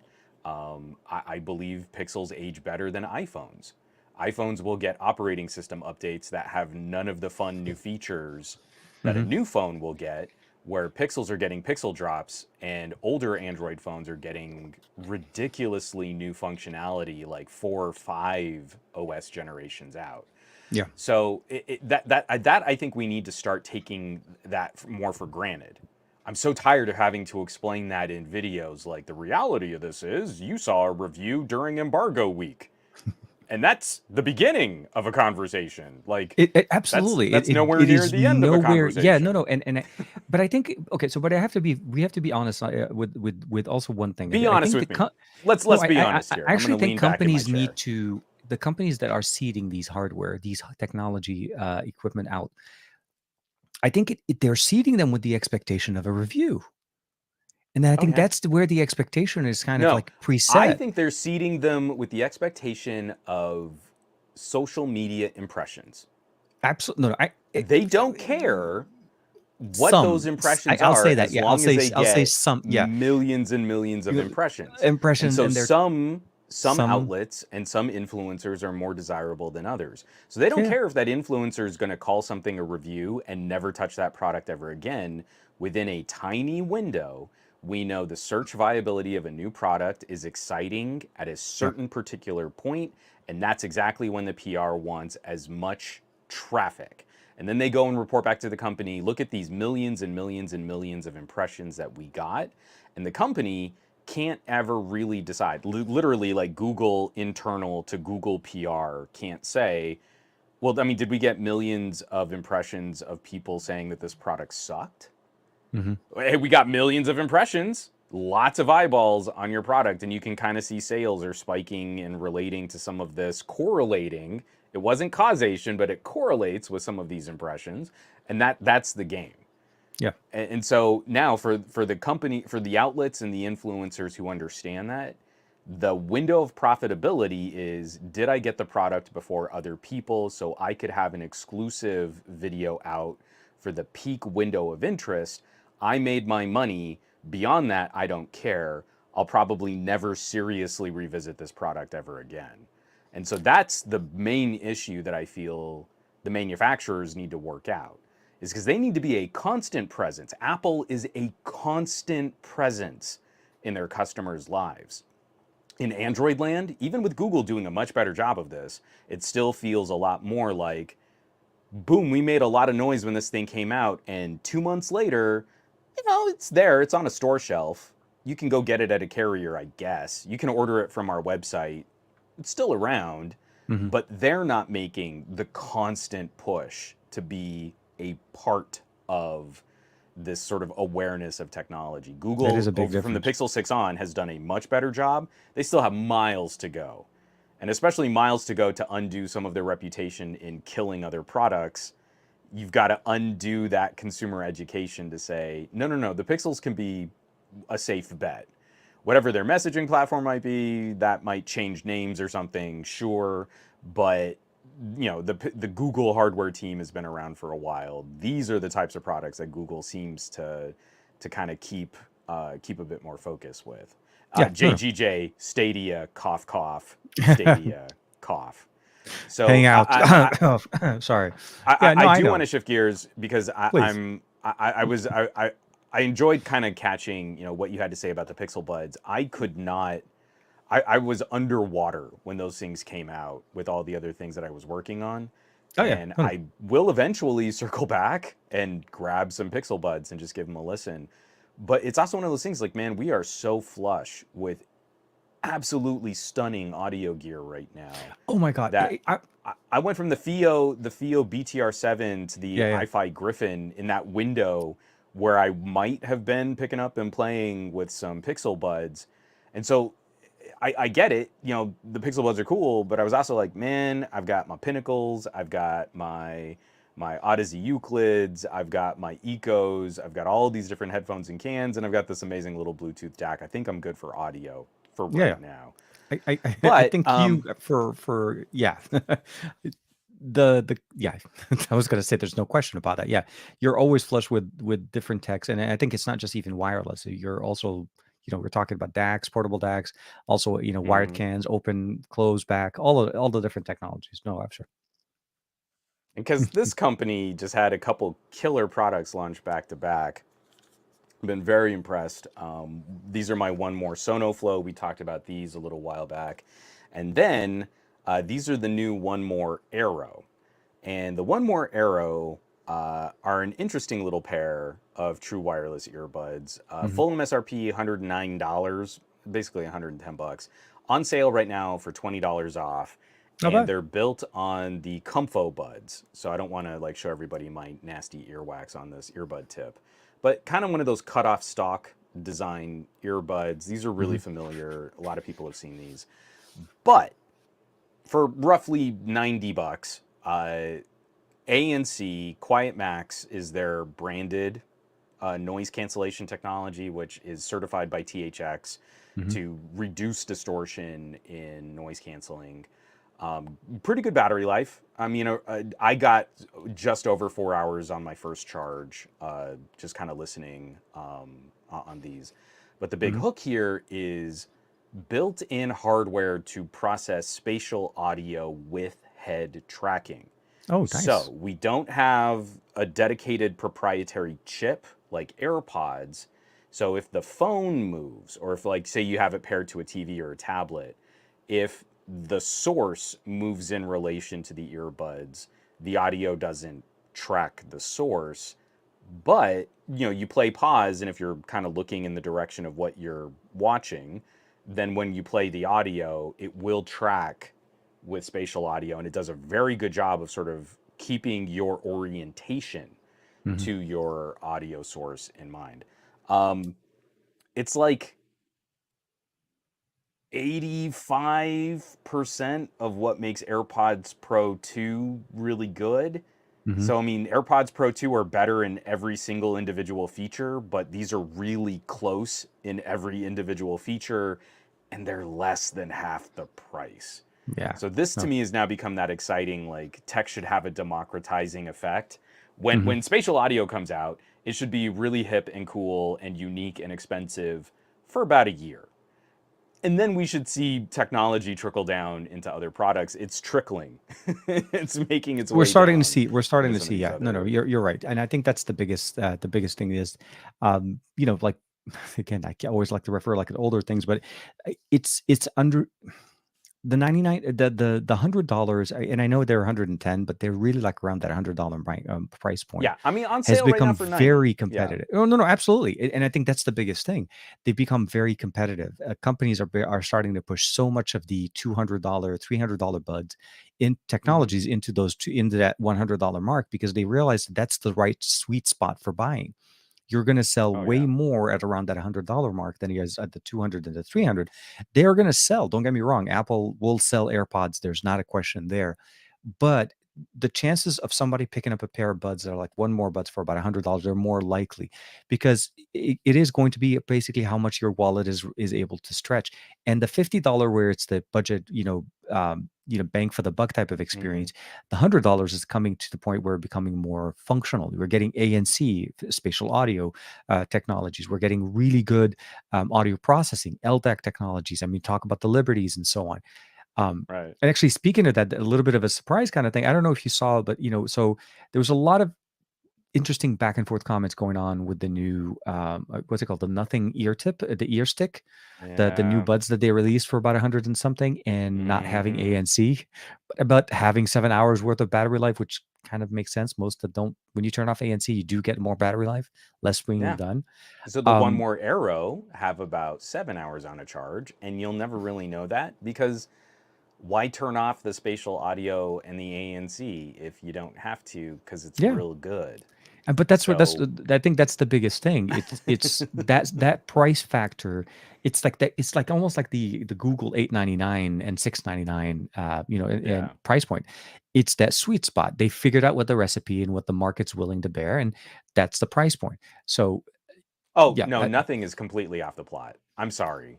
I believe Pixels age better than iPhones. iPhones will get operating system updates that have none of the fun new features that a Hmm. new phone will get, where Pixels are getting pixel drops and older Android phones are getting ridiculously new functionality like 4 or 5 OS generations out. Yeah. So that I think we need to start taking that more for granted. I'm so tired of having to explain that in videos. Like, the reality of this is you saw a review during embargo week, and that's the beginning of a conversation. Like, It that's absolutely. that's nowhere It near is the end of a nowhere. Yeah, no, conversation. no. But I think okay. So, but we have to be honest with also one thing. Be I honest think with me. no, Let's be honest I here. I'm actually going to think lean back in my companies need chair. to the companies that are seeding these hardware, these technology equipment out, I think they're seeding them with the expectation of a review. And then I Oh think yeah. that's where the expectation is kind of No, like I preset. think they're seeding them with the expectation of social media impressions. Absolutely. No, They don't care what those some. impressions I'll are say that. as Yeah, long as they I'll say get some. Yeah, millions and millions of impressions. And impressions, so and they're some some. outlets and some influencers are more desirable than others. So they don't Yeah, care if that influencer is going to call something a review and never touch that product ever again. Within a tiny window, we know the search viability of a new product is exciting at a yeah, certain particular point, and that's exactly when the PR wants as much traffic. And then they go and report back to the company, look at these millions and millions and millions of impressions that we got. And the company can't ever really decide. Literally, like Google internal to Google PR can't say, well, I mean, did we get millions of impressions of people saying that this product sucked? hmm Hey, we got millions of impressions, lots of eyeballs on your product, and you can kind of see sales are spiking and relating to some of this, correlating. It wasn't causation, but it correlates with some of these impressions, and that's the game. yeah. And so now for the company, for the outlets and the influencers who understand that, the window of profitability is, did I get the product before other people so I could have an exclusive video out for the peak window of interest? I made my money. Beyond that, I don't care. I'll probably never seriously revisit this product ever again. And so that's the main issue that I feel the manufacturers need to work out, is because they need to be a constant presence. Apple is a constant presence in their customers' lives. In Android land, even with Google doing a much better job of this, it still feels a lot more like, boom, we made a lot of noise when this thing came out, and 2 months later, it's there, it's on a store shelf. You can go get it at a carrier, I guess. You can order it from our website. It's still around, hmm but they're not making the constant push to be a part of this sort of awareness of technology. That is Google, a big from the difference. Pixel 6 on, has done a much better job. They still have miles to go, and especially miles to go to undo some of their reputation in killing other products. You've got to undo that consumer education to say, no, no, no, the Pixels can be a safe bet. Whatever their messaging platform might be, that might change names or something, sure, but the Google hardware team has been around for a while. These are the types of products that Google seems to kind of keep a bit more focus with. Yeah, no, JGJ, Stadia, cough cough, Stadia, cough. hang So out. Sorry. Yeah, no, I I do want know. to shift gears because Please. I enjoyed kind of catching what you had to say about the Pixel Buds. I could not. I was underwater when those things came out with all the other things that I was working on, Oh yeah, and no, no. I will eventually circle back and grab some Pixel Buds and just give them a listen. But it's also one of those things like, man, we are so flush with absolutely stunning audio gear right now Oh my God. that I went from the FiiO BTR7 to the Yeah, yeah. iFi Griffin in that window where I might have been picking up and playing with some Pixel Buds. And so I get it, the Pixel Buds are cool, but I was also like, man, I've got my Pinnacles, I've got my Odyssey Euclids, I've got my Ecos, I've got all these different headphones and cans, and I've got this amazing little Bluetooth DAC. I think I'm good for audio for Yeah, yeah. right now. I But think you for yeah. The yeah, I was gonna say there's no question about that. Yeah, you're always flush with different techs, and I think it's not just even wireless. You're also, we're talking about DACs, portable DACs, also, wired mhm. cans, open, close, back, all the different technologies. No, I'm sure. Because this company just had a couple killer products launched back to back. I've been very impressed. These are my 1More Sonoflow. We talked about these a little while back. And then these are the new 1More Aero. And the 1More Aero are an interesting little pair of true wireless earbuds. hmm Full MSRP $109, basically 110 bucks. On sale right now for $20 off. Not And bad. they're built on the Comfo buds. So I don't want to show everybody my nasty earwax on this earbud tip. But kind of one of those cut off stock design earbuds. These are really hmm familiar. A lot of people have seen these. But for roughly $90. ANC Quiet Max is their branded noise cancellation technology, which is certified by THX Hmm. to reduce distortion in noise canceling. Pretty good battery life. I mean, I got just over 4 hours on my first charge, just kind of listening on these. But the big Hmm. hook here is built-in hardware to process spatial audio with head tracking. Oh, nice. So we don't have a dedicated proprietary chip like AirPods. So if the phone moves, or if, like, say you have it paired to a TV or a tablet, if the source moves in relation to the earbuds, the audio doesn't track the source. But, you play pause, and if you're kind of looking in the direction of what you're watching, then when you play the audio, it will track with spatial audio, and it does a very good job of sort of keeping your orientation Hmm. to your audio source in mind. It's like 85% of what makes AirPods Pro 2 really good. Hmm. So, I mean, AirPods Pro 2 are better in every single individual feature, but these are really close in every individual feature, and they're less than half the price. Yeah. So this to No. me has now become that exciting, like, tech should have a democratizing effect. When Hmm. when spatial audio comes out, it should be really hip and cool and unique and expensive for about a year. And then we should see technology trickle down into other products. It's trickling. It's making its We're way starting to down see. We're starting into to some of see. these Yeah. No. No. other. You're right. And I think that's the biggest. The biggest thing is, like again, always like to refer like at older things, but it's under the 99 the $100, and I know they're 110, but they're really like around that $100 price point Yeah, I mean, on has sale right now become for very 90. Yeah. competitive. Oh, no, no, absolutely. And I think that's the biggest thing. They've become very competitive. Companies are starting to push so much of the $200, $300 buds in Hmm. technologies into into that $100 mark, because they realize that's the right sweet spot for buying. You're going to sell Oh way yeah. more at around that $100 mark than he is at the 200 and the 300. They are going to sell. Don't get me wrong. Apple will sell AirPods. There's not a question there. But the chances of somebody picking up a pair of buds that are like one more buds for about $100 are more likely, because it is going to be basically how much your wallet is able to stretch. And the $50, where it's the budget, bang for the buck type of Hmm. experience, the $100 is coming to the point where we're becoming more functional. We're getting ANC, spatial audio technologies. We're getting really good audio processing, LDAC technologies. I mean, talk about the liberties and so on. Right. And actually, speaking of that, a little bit of a surprise kind of thing. I don't know if you saw, but so there was a lot of interesting back and forth comments going on with the new what's it called, the nothing ear tip, the ear stick, the new Yeah. buds that they released for about 100 and something, and not having Hmm. ANC, but having 7 hours worth of battery life, which kind of makes sense. Most that don't, when you turn off ANC, you do get more battery life, less when you're Yeah. done. So the One um More Aero have about 7 hours on a charge, and you'll never really know that because why turn off the spatial audio and the ANC if you don't have to? Because it's yeah. real good. But that's what that's So, I think that's the biggest thing. It's that price factor. It's like that. It's like almost like the Google 899 and 699, and yeah. price point. It's that sweet spot. They figured out what the recipe and what the market's willing to bear, and that's the price point. So Oh, yeah, no, nothing is completely off the plot. I'm sorry.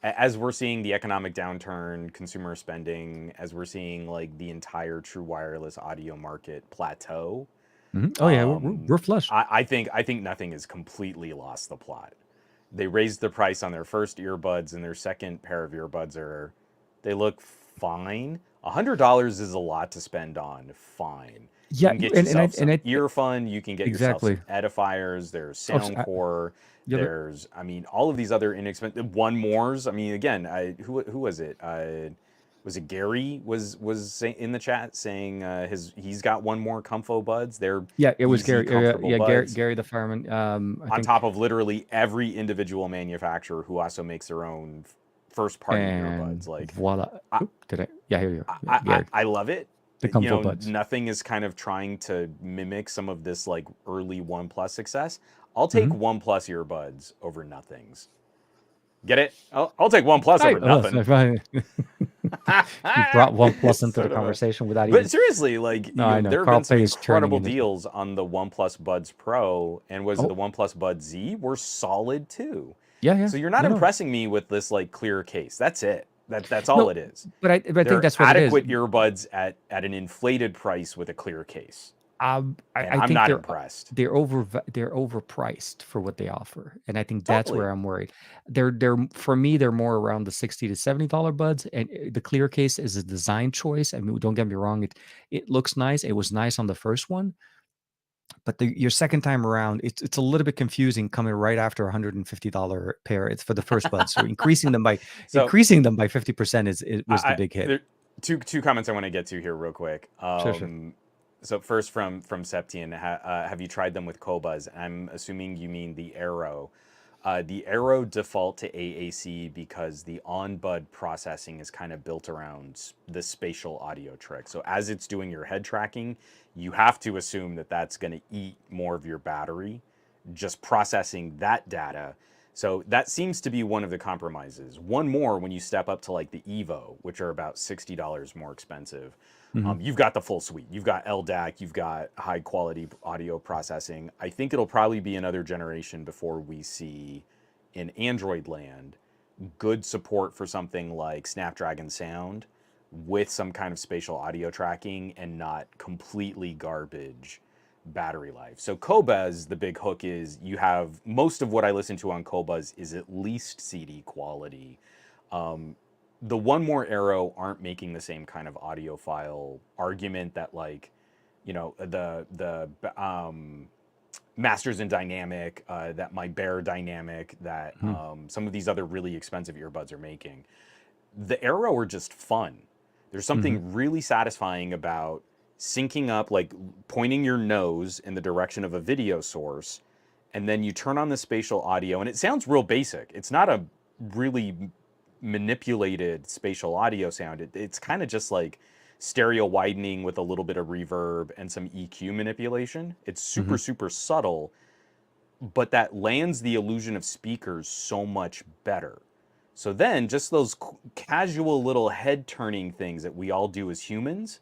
As we're seeing the economic downturn, consumer spending, as we're seeing like the entire true wireless audio market plateau, mhm. Oh yeah, um, we're flush. I think nothing has completely lost the plot. They raised the price on their first earbuds, and their second pair of earbuds they look fine. $100 is a lot to spend on fine. You Yeah, can get and yourself and some earfun. You can get yourself exactly. some edifiers. There's Oh, Soundcore. yeah, There's, I mean, all of these other inexpensive one mores. I mean, again, who was it? Was it Gary in the chat saying he's got one more Comfo buds. They're yeah. It was easy, Gary. comfortable Yeah, Gary, buds Gary the fireman. I on think. top of literally every individual manufacturer who also makes their own first party And earbuds. Like, voila. I, Oop, did I? Yeah, here you go. I, Yeah, I, Gary, I love it. the Comfort Buds. Nothing is kind of trying to mimic some of this like early OnePlus success. I'll take Hmm. OnePlus earbuds over nothings. Get it? I'll take OnePlus I over love nothing. that. You brought OnePlus into the Son of a. conversation without But even. seriously, like, No, I know. there have been Carl some Pei is turning incredible in his grave. deals on the OnePlus Buds Pro, and was it the Oh, OnePlus Buds Z? Were solid too. yeah, yeah. So you're not No, no, impressing me with this like clear case. That's it. That's all no. it is. But I think They're that's what it is. adequate earbuds at an inflated price with a clear case, and I I'm think not impressed. they're overpriced for what they offer, and I think that's where Totally. I'm worried. They're for me they're more around the $60 to $70 buds, and the clear case is a design choice. I mean, don't get me wrong, it looks nice. It was nice on the first one, but your second time around, it's a little bit confusing coming right after $150 pair. It's for the first buds, so So increasing them by 50% was the I big hit. there two comments I want to get to here real quick. Sure, sure. So first from Septian, have you tried them with Cobas? I'm assuming you mean the Aero. The Aero default to AAC because the on-bud processing is kind of built around the spatial audio trick. So as it's doing your head tracking, you have to assume that that's going to eat more of your battery, just processing that data. So that seems to be one of the compromises. One more when you step up to like the Evo, which are about $60 more expensive. Hmm. You've got the full suite. You've got LDAC, you've got high quality audio processing. I think it'll probably be another generation before we see in Android land good support for something like Snapdragon Sound with some kind of spatial audio tracking and not completely garbage battery life. So Qobuz, the big hook is you have most of what I listen to on Qobuz is at least CD quality. Um, the 1More Aero aren't making the same kind of audiophile argument that like, the Masters in Dynamic, that my Bear Dynamic, that some of these other really expensive earbuds are making. The Aero are just fun. There's Hmm. something really satisfying about syncing up, like pointing your nose in the direction of a video source, and then you turn on the spatial audio, and it sounds real basic. It's not a really manipulated spatial audio sound. It's kind of just like stereo widening with a little bit of reverb and some EQ manipulation. It's Hmm. super, super subtle, but that lands the illusion of speakers so much better. So then, just those casual little head turning things that we all do as humans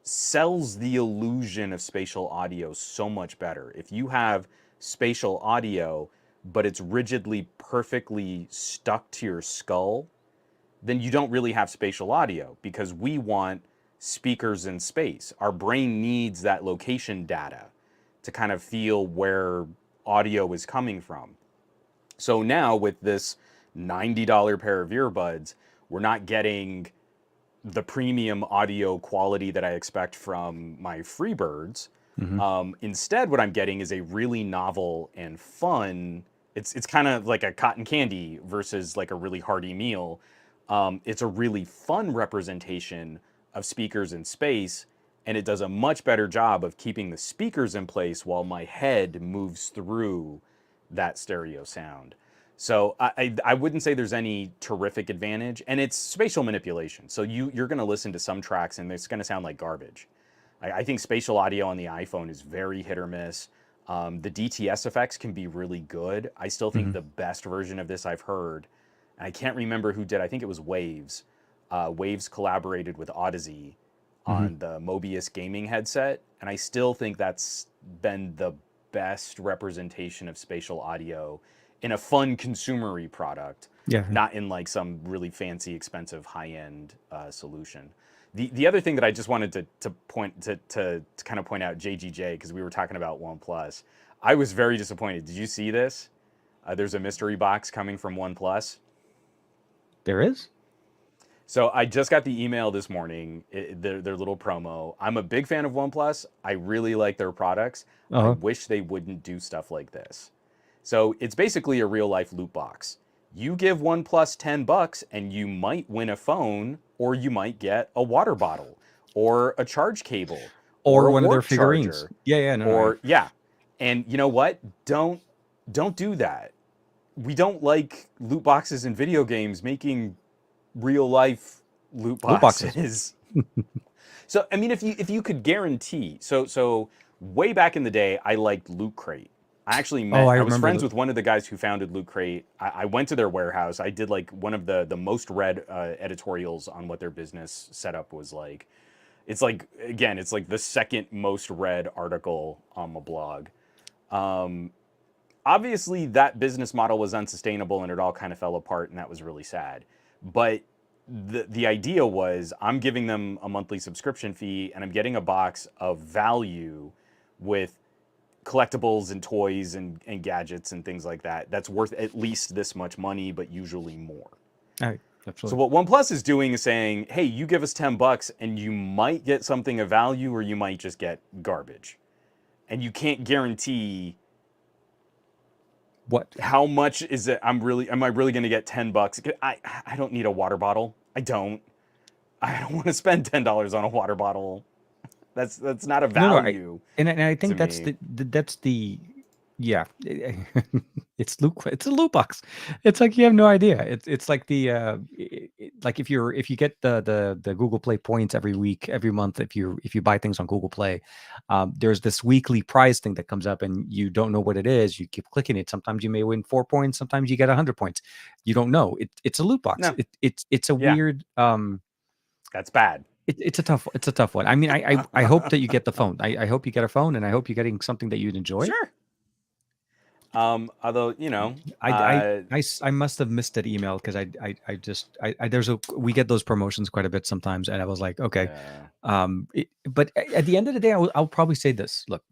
sells the illusion of spatial audio so much better. If you have spatial audio, but it's rigidly, perfectly stuck to your skull, then you don't really have spatial audio because we want speakers in space. Our brain needs that location data to kind of feel where audio is coming from. So now with this $90 pair of earbuds, we're not getting the premium audio quality that I expect from my Freebirds. Hmm. Instead, what I'm getting is a really novel and fun. It's kind of like a cotton candy versus like a really hearty meal. It's a really fun representation of speakers in space, and it does a much better job of keeping the speakers in place while my head moves through that stereo sound. So I wouldn't say there's any terrific advantage, and it's spatial manipulation. So you're going to listen to some tracks and it's going to sound like garbage. I think spatial audio on the iPhone is very hit or miss. The DTS effects can be really good. I still think Hmm. the best version of this I've heard, and I can't remember who did. I think it was Waves. Waves collaborated with Odyssey Hmm. on the Mobius gaming headset, and I still think that's been the best representation of spatial audio in a fun consumery product, Yeah. not in like some really fancy, expensive, high-end solution. The other thing that I just wanted to point to kind of point out JGJ because we were talking about OnePlus. I was very disappointed. Did you see this? There's a mystery box coming from OnePlus. There is. So I just got the email this morning, their little promo. I'm a big fan of OnePlus. I really like their products. I Uh-huh. wish they wouldn't do stuff like this. So it's basically a real life loot box. You give OnePlus $10 and you might win a phone, or you might get a water bottle, or a charge cable, or Or a one of their warp figurines. charger, Yeah, yeah, no, no. or yeah. And you know what? Don't do that. We don't like loot boxes in video games making real life loot Loot boxes. boxes. So I mean, if you could guarantee, so way back in the day, I liked Loot Crate. I actually Oh, I I was remember friends the. with one of the guys who founded Loot Crate. I went to their warehouse. I did like one of the most read editorials on what their business setup was like. It's like, again, it's like the second most read article on the blog. Obviously, that business model was unsustainable and it all kind of fell apart, and that was really sad. But the idea was I'm giving them a monthly subscription fee and I'm getting a box of value with collectibles and toys and gadgets and things like that. That's worth at least this much money, but usually more. Right, So absolutely. what OnePlus is doing is saying, hey, you give us $10 and you might get something of value or you might just get garbage. And you can't guarantee What? how much is it. Am I really going to get $10? I don't need a water bottle. I don't want to spend $10 on a water bottle. That's not a No, no, value and I to think that's me. that's the yeah. It's a loot box. It's like you have no idea. It's like like if you get the Google Play points every week, every month, if you buy things on Google Play, there's this weekly prize thing that comes up and you don't know what it is. You keep clicking it. Sometimes you may win 4 points. Sometimes you get 100 points. You don't know. It's a loot box. No, It's a yeah, weird. that's bad. It's a tough one. I mean, I hope that you get the phone. I hope you get a phone, and I hope you're getting something that you'd enjoy. Sure. Although I must have missed that email because I just we get those promotions quite a bit sometimes, and I was like, okay, yeah. but at the end of the day, I'll probably say this: look,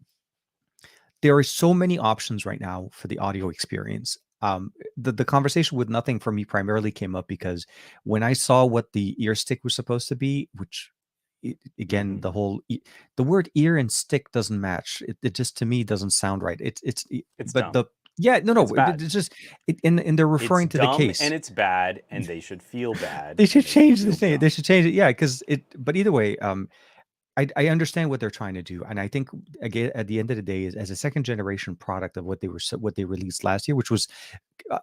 there are so many options right now for the audio experience. The conversation with nothing for me primarily came up because when I saw what the ear stick was supposed to be, which again, Mm-hmm. the word ear and stick doesn't match. It just to me doesn't sound right. It's But dumb. the yeah, no, It's no, bad. it's just and they're It's referring to the dumb and case. it's bad, and they should feel bad They and should they should change the feel thing. They dumb. should change it. Yeah, because but either way, I understand what they're trying to do, and I think again at the end of the day, is as a second generation product of what they released last year, which was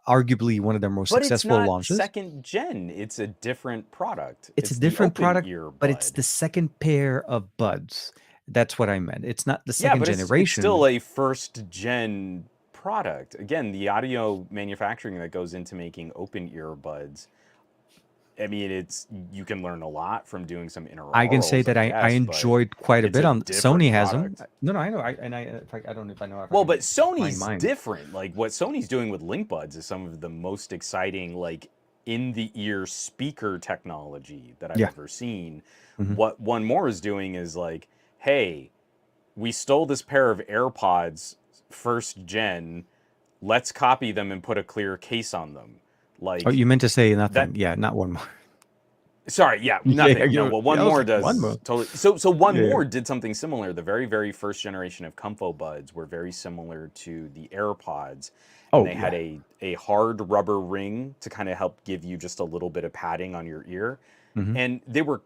arguably one of their most But it's successful not launches. second gen. It's a different product. It's a It's the different open product, ear but it's bud. the second pair of buds. That's what I meant. It's not the Yeah, second but it's generation. still a first gen product. Again, the audio manufacturing that goes into making open ear buds. I mean, you can learn a lot from doing some I can say interaurals, that I I guess, but enjoyed quite a it's bit a on different Sony has them. product. No, no, I know. I don't know if I know if I Well, can but find Sony's mine. different. Like what Sony's doing with Link Buds is some of the most exciting, like in the ear speaker technology that I've Yeah. ever seen. Hmm. What One More is doing is like, hey, we stole this pair of AirPods first gen. Let's copy them and put a clear case on them. Oh, Like you meant to say that. nothing. Yeah, not one more. Sorry, yeah, Yeah, nothing. No, well, One yeah, I was More like one does more. totally. So One Yeah, yeah. More did something similar. The very, very first generation of Comfo Buds were very similar to the AirPods, and Oh they had yeah. a hard rubber ring to kind of help give you just a little bit of padding on your ear, Hmm. and they were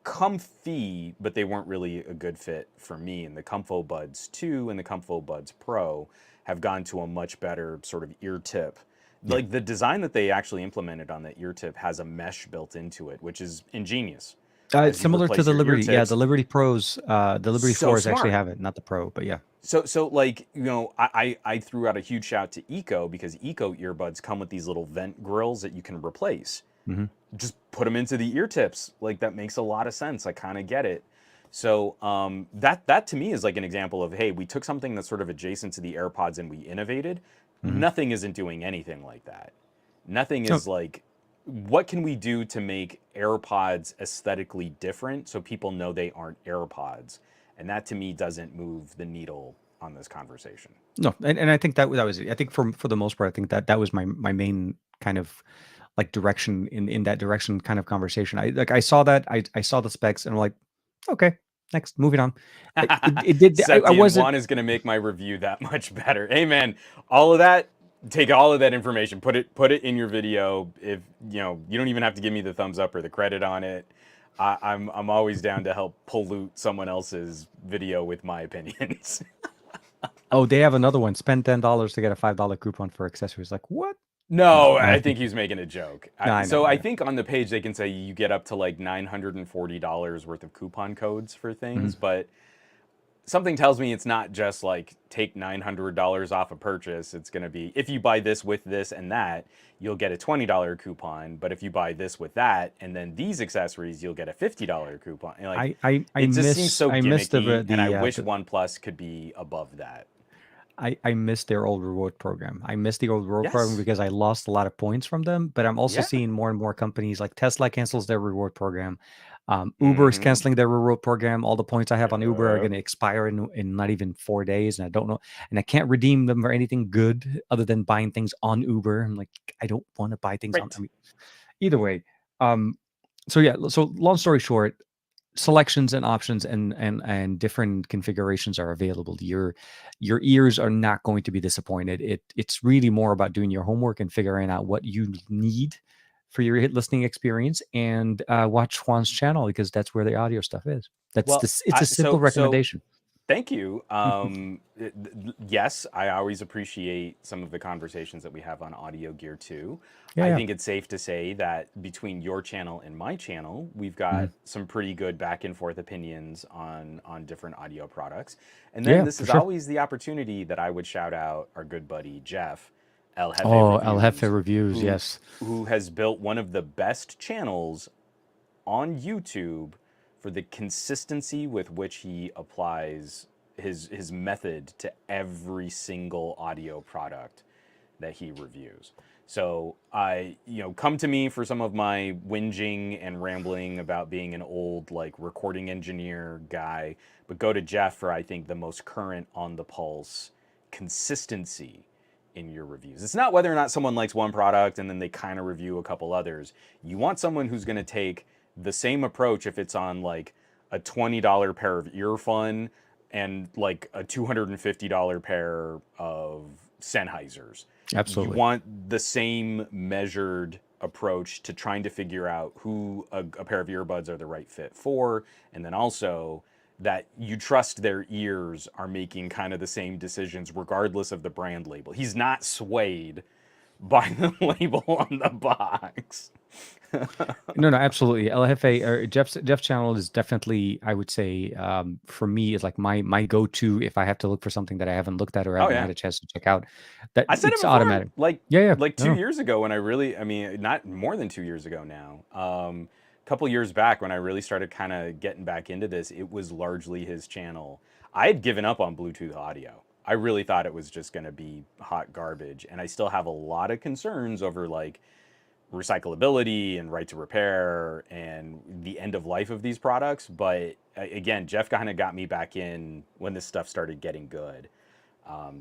comfy, but they weren't really a good fit for me. And the Comfo Buds 2 and the Comfo Buds Pro have gone to a much better sort of ear tip. Yeah. Like the design that they actually implemented on the ear tip has a mesh built into it, which is ingenious. It's As you similar to replace the your ear Liberty. Yeah, the tips, Liberty Pros, the Liberty so 4s actually smart. have it, not the Pro, but yeah. So like, I threw out a huge shout to Eco because Eco earbuds come with these little vent grills that you can replace. Hmm. Just put them into the ear tips. Like that makes a lot of sense. I kind of get it. So that to me is like an example of, hey, we took something that's sort of adjacent to the AirPods and we innovated. Hmm. Nothing isn't doing anything like that. Nothing Oh, is like, what can we do to make AirPods aesthetically different so people know they aren't AirPods? And that to me doesn't move the needle on this conversation. no, and I think that was it. I think for the most part, I think that was my main kind of like direction in that direction kind of conversation. I saw that I saw the specs and I'm like, okay, next, moving on. It did. I Septi and wasn't. Juan is going to make my review that much better. Hey man, all of that, take all of that information, put it in your video. If you don't even have to give me the thumbs up or the credit on it. I'm always down to help pollute someone else's video with my opinions. Oh, they have another one. Spend $10 to get a $5 coupon for accessories. Like what? No, No, I think he was making a joke. no, I know, So I I know. think on the page they can say you get up to like $940 worth of coupon codes for Mhm. things, but something tells me it's not just like take $900 off a purchase. It's going to be, if you buy this with this and that, you'll get a $20 coupon. But if you buy this with that and then these accessories, you'll get a $50 coupon. And like, I it just seems miss so I miss gimmicky, and I the wish OnePlus could be above that. I miss their old reward program. I miss the old reward program Yes. because I lost a lot of points from them. But I'm also Yeah. seeing more and more companies like Tesla cancels their reward program. Uber is Mm-hmm. canceling their reward program. All the points I have on Uber are Yep. going to expire in not even 4 days, and I don't know, and I can't redeem them for anything good other than buying things on Uber. I'm like, I don't want to buy things on. I Right. mean, either way. Um, so yeah. So long story short, selections and options and different configurations are available. Your ears are not going to be disappointed. It's really more about doing your homework and figuring out what you need for your listening experience, and watch Juan's channel because that's where the audio stuff is. Well, It's a simple so recommendation. thank you. Yes, I always appreciate some of the conversations that we have on audio gear too. Yeah, I yeah. think it's safe to say that between your channel and my channel, we've got Mhm. some pretty good back and forth opinions on different audio products. And then Yeah, this for is sure. always the opportunity that I would shout out our good buddy Jeff, El Jefe Oh, El Jefe Reviews, reviews, who yes. who has built one of the best channels on YouTube for the consistency with which he applies his method to every single audio product that he reviews. So I, come to me for some of my whinging and rambling about being an old like recording engineer guy, but go to Jeff for I think the most current on the pulse consistency in your reviews. It's not whether or not someone likes one product and then they kind of review a couple others. You want someone who's going to take the same approach if it's on like a $20 pair of earphone and like a $250 pair of Sennheisers. You Absolutely. want the same measured approach to trying to figure out who a pair of earbuds are the right fit for, and then also that you trust their ears are making kind of the same decisions regardless of the brand label. He's not swayed by the label on the box. No, no, absolutely. El Jefe or Jeff's channel is definitely, I would say, for me, is like my go-to if I have to look for something that I haven't looked at or Oh haven't had yeah. a chance to check out. That I said it it's before, automatic. Yeah, yeah. like No, two no. years ago when I mean, not more than 2 years ago now. A couple years back when I really started kind of getting back into this, it was largely his channel. I had given up on Bluetooth audio. I really thought it was just going to be hot garbage, and I still have a lot of concerns over like recyclability and right to repair and the end of life of these products. But again, Jeff kind of got me back in when this stuff started getting good.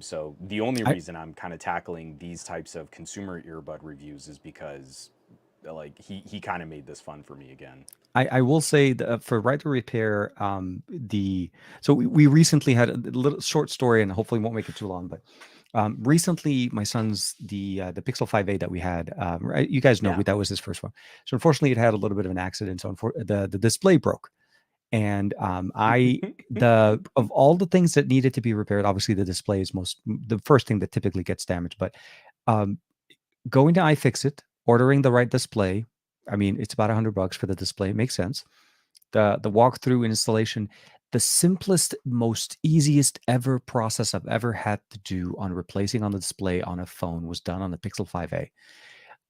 So the only I reason I'm kind of tackling these types of consumer earbud reviews is because like he kind of made this fun for me again. I will say that for right to repair, the so we recently had a little short story, and hopefully won't make it too long, but recently my son's the Pixel 5a that we had, right, you guys know Yeah. that was his first one. So unfortunately, it had a little bit of an accident. So the display broke, and I the of all the things that needed to be repaired, obviously the display is the first thing that typically gets damaged, but um, going to iFixit, ordering the right display. I mean, it's about $100 for the display. It makes sense. The walkthrough installation, the simplest, most easiest ever process I've ever had to do on replacing on the display on a phone was done on the Pixel 5a.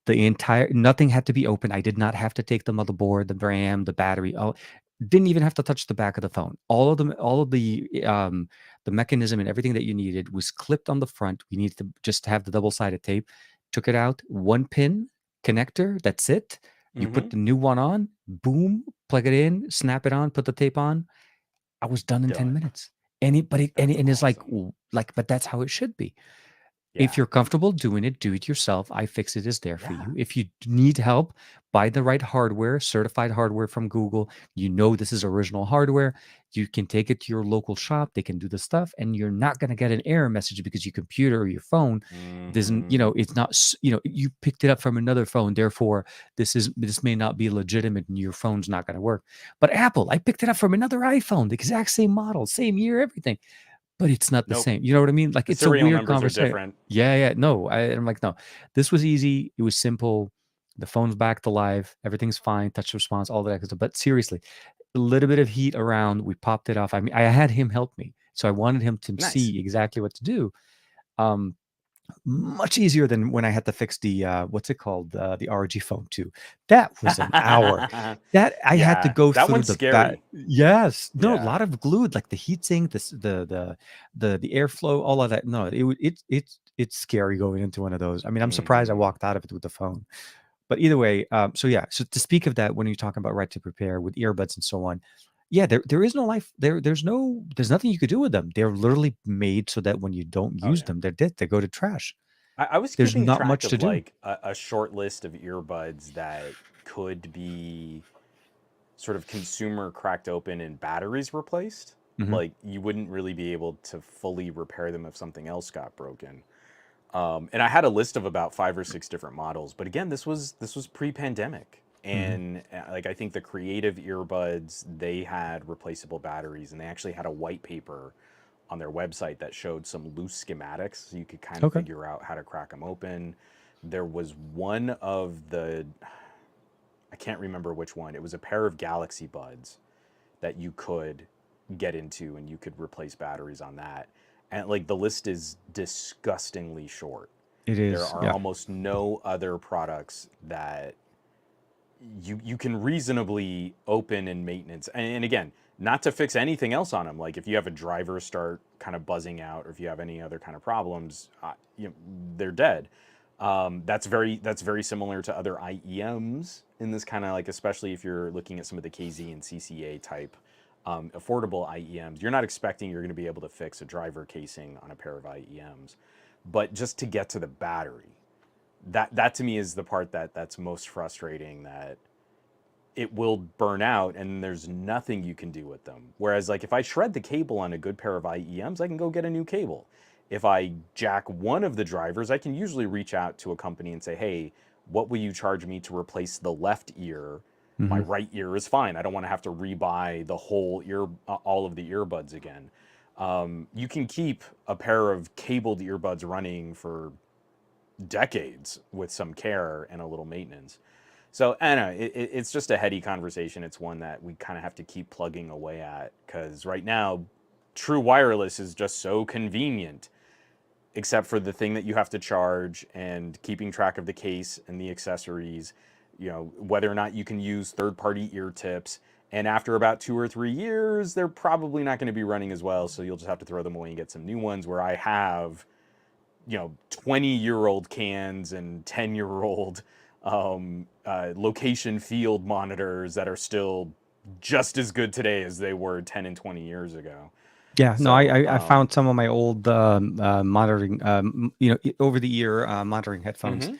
The entire nothing had to be open. I did not have to take the motherboard, the RAM, the battery. Oh, didn't even have to touch the back of the phone. All of the mechanism and everything that you needed was clipped on the front. We needed to just have the double-sided tape. Took it out, one pin connector. That's it. You put Mm-hmm. the new one on. Boom, plug it in, snap it on, put the tape on. I was done in 10 Done. minutes. And it, but it, That's and it's like, awesome. but that's how it should be. If Yeah. you're comfortable doing it, do it yourself. iFixit is there for Yeah. you. If you need help, buy the right hardware, certified hardware from Google. You know this is original hardware. You can take it to your local shop. They can do the stuff, and you're not going to get an error message because your computer or your phone doesn't. Mm-hmm. It's not. You picked it up from another phone. Therefore, this may not be legitimate, and your phone's not going to work. But Apple, I picked it up from another iPhone, the exact same model, same year, everything, but it's not the Nope. same. You know what I mean? Like The it's a serial weird numbers are conversation. different. Yeah, yeah. No, I'm like, no. This was easy. It was simple. The phone's back to live. Everything's fine. Touch response, all that kind of stuff. But seriously, a little bit of heat around. We popped it off. I mean, I had him help me. So I wanted him to Nice. see exactly what to do. Um, Much easier than when I had to fix the what's it called, the ROG Phone 2. That was an hour. That I had to Yeah, go that through one's the bat. scary. Yes, no, a Yeah. lot of glued, like the heat sink, this the airflow, all of that. No, it's scary going into one of those. I mean, I'm surprised I Hmm. walked out of it with the phone. But either way, so yeah. So to speak of that, when you're talking about right to prepare with earbuds and so on, yeah, there is no life there. There's nothing you could do with them. They're literally made so that when you don't Oh use yeah. them, they're dead. They go to trash. I was There's keeping not track much to of do. like a short list of earbuds that could be sort of consumer cracked open and batteries replaced. Mhm. Like you wouldn't really be able to fully repair them if something else got broken. And I had a list of about 5 or 6 different models, but again, this was pre-pandemic, Mhm. and like I think the Creative earbuds they had replaceable batteries, and they actually had a white paper on their website that showed some loose schematics, so you could kind of Okay. figure out how to crack them open. There was one of the I can't remember which one. It was a pair of Galaxy Buds that you could get into, and you could replace batteries on that. And like the list is disgustingly short. It There is. are Yeah. almost no other products that you can reasonably open and maintenance. And again, not to fix anything else on them. Like if you have a driver start kind of buzzing out, or if you have any other kind of problems, they're dead. That's very similar to other IEMs in this kind of like, especially if you're looking at some of the KZ and CCA type affordable IEMs. You're not expecting you're going to be able to fix a driver casing on a pair of IEMs, but just to get to the battery, that to me is the part that's most frustrating. That it will burn out and there's nothing you can do with them. Whereas like if I shred the cable on a good pair of IEMs, I can go get a new cable. If I jack one of the drivers, I can usually reach out to a company and say, "Hey, what will you charge me to replace the left ear? My Mhm. right ear is fine. I don't want to have to rebuy the whole ear, all of the earbuds again." You can keep a pair of cabled earbuds running for decades with some care and a little maintenance. So I don't know. It's just a heady conversation. It's one that we kind of have to keep plugging away at, because right now, true wireless is just so convenient, except for the thing that you have to charge and keeping track of the case and the accessories. Whether or not you can use third-party ear tips. And after about 2 or 3 years, they're probably not going to be running as well. So you'll just have to throw them away and get some new ones. Where I have 20-year-old cans and 10-year-old location field monitors that are still just as good today as they were 10 and 20 years ago. Yeah, no, So, I found some of my old monitoring, over the ear monitoring headphones mhm.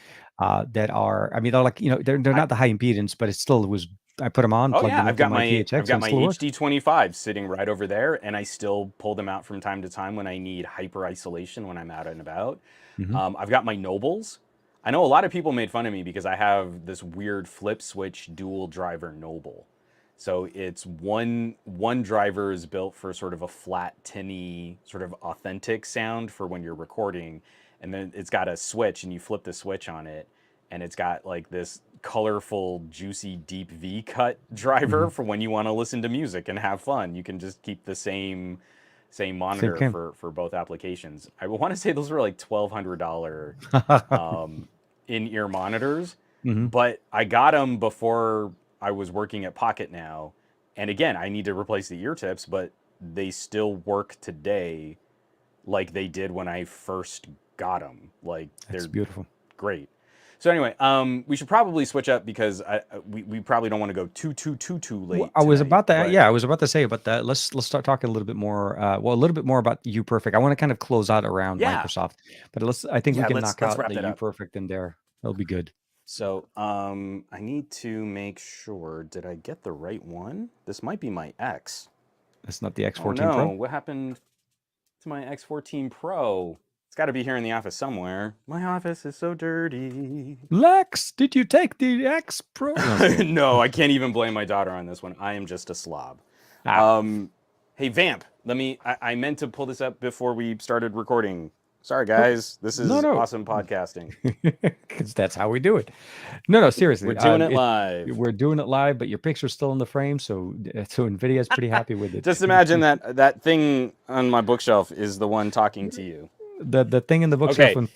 that are. I mean, they're like, they're I not the high impedance, but it still was. I put them on, oh plugged yeah, them I've into got my my I've THX, got and it my still worked. HD25 sitting right over there, and I still pull them out from time to time when I need hyper isolation when I'm out and about. Hmm. I've got my Nobles. I know a lot of people made fun of me because I have this weird flip switch dual driver Noble. So it's one driver is built for sort of a flat, tinny, sort of authentic sound for when you're recording, and then it's got a switch, and you flip the switch on it, and it's got like this colorful, juicy, deep V cut driver Hmm. for when you want to listen to music and have fun. You can just keep the same Same monitor cam. for both applications. I want to say those were like $1,200 in-ear monitors, Hmm. but I got them before I was working at Pocket now. And again, I need to replace the ear tips, but they still work today like they did when I first got them. Like That's they're beautiful. great. So anyway, we should probably switch up because we probably don't want to go too late I was tonight. about to, But yeah, I was about to say about that. Let's start talking a little bit more. Well, a little bit more about Uperfect. I want to kind of close out around yeah, Microsoft, but I think we yeah, can let's knock let's out wrap the that up. Uperfect in there. That'll be good. So I need to make sure. Did I get the right one? This might be my X. That's not the Oh X14 no, Pro. what happened to my X14 Pro? It's got to be here in the office somewhere. My office is so dirty. Lex, did you take the X Pro? No, just kidding. No, I can't even blame my daughter on this one. I am just a slob. Ah, Um, hey Vamp, let me. I meant to pull this up before we started recording. Sorry, guys. This No, is no, awesome podcasting. because that's how we do it. No, seriously. We're doing it live. We're doing it live, but your picture's still in the frame, so Nvidia's pretty happy with it. Just imagine that thing on my bookshelf is the one talking to you. The thing in the bookshelf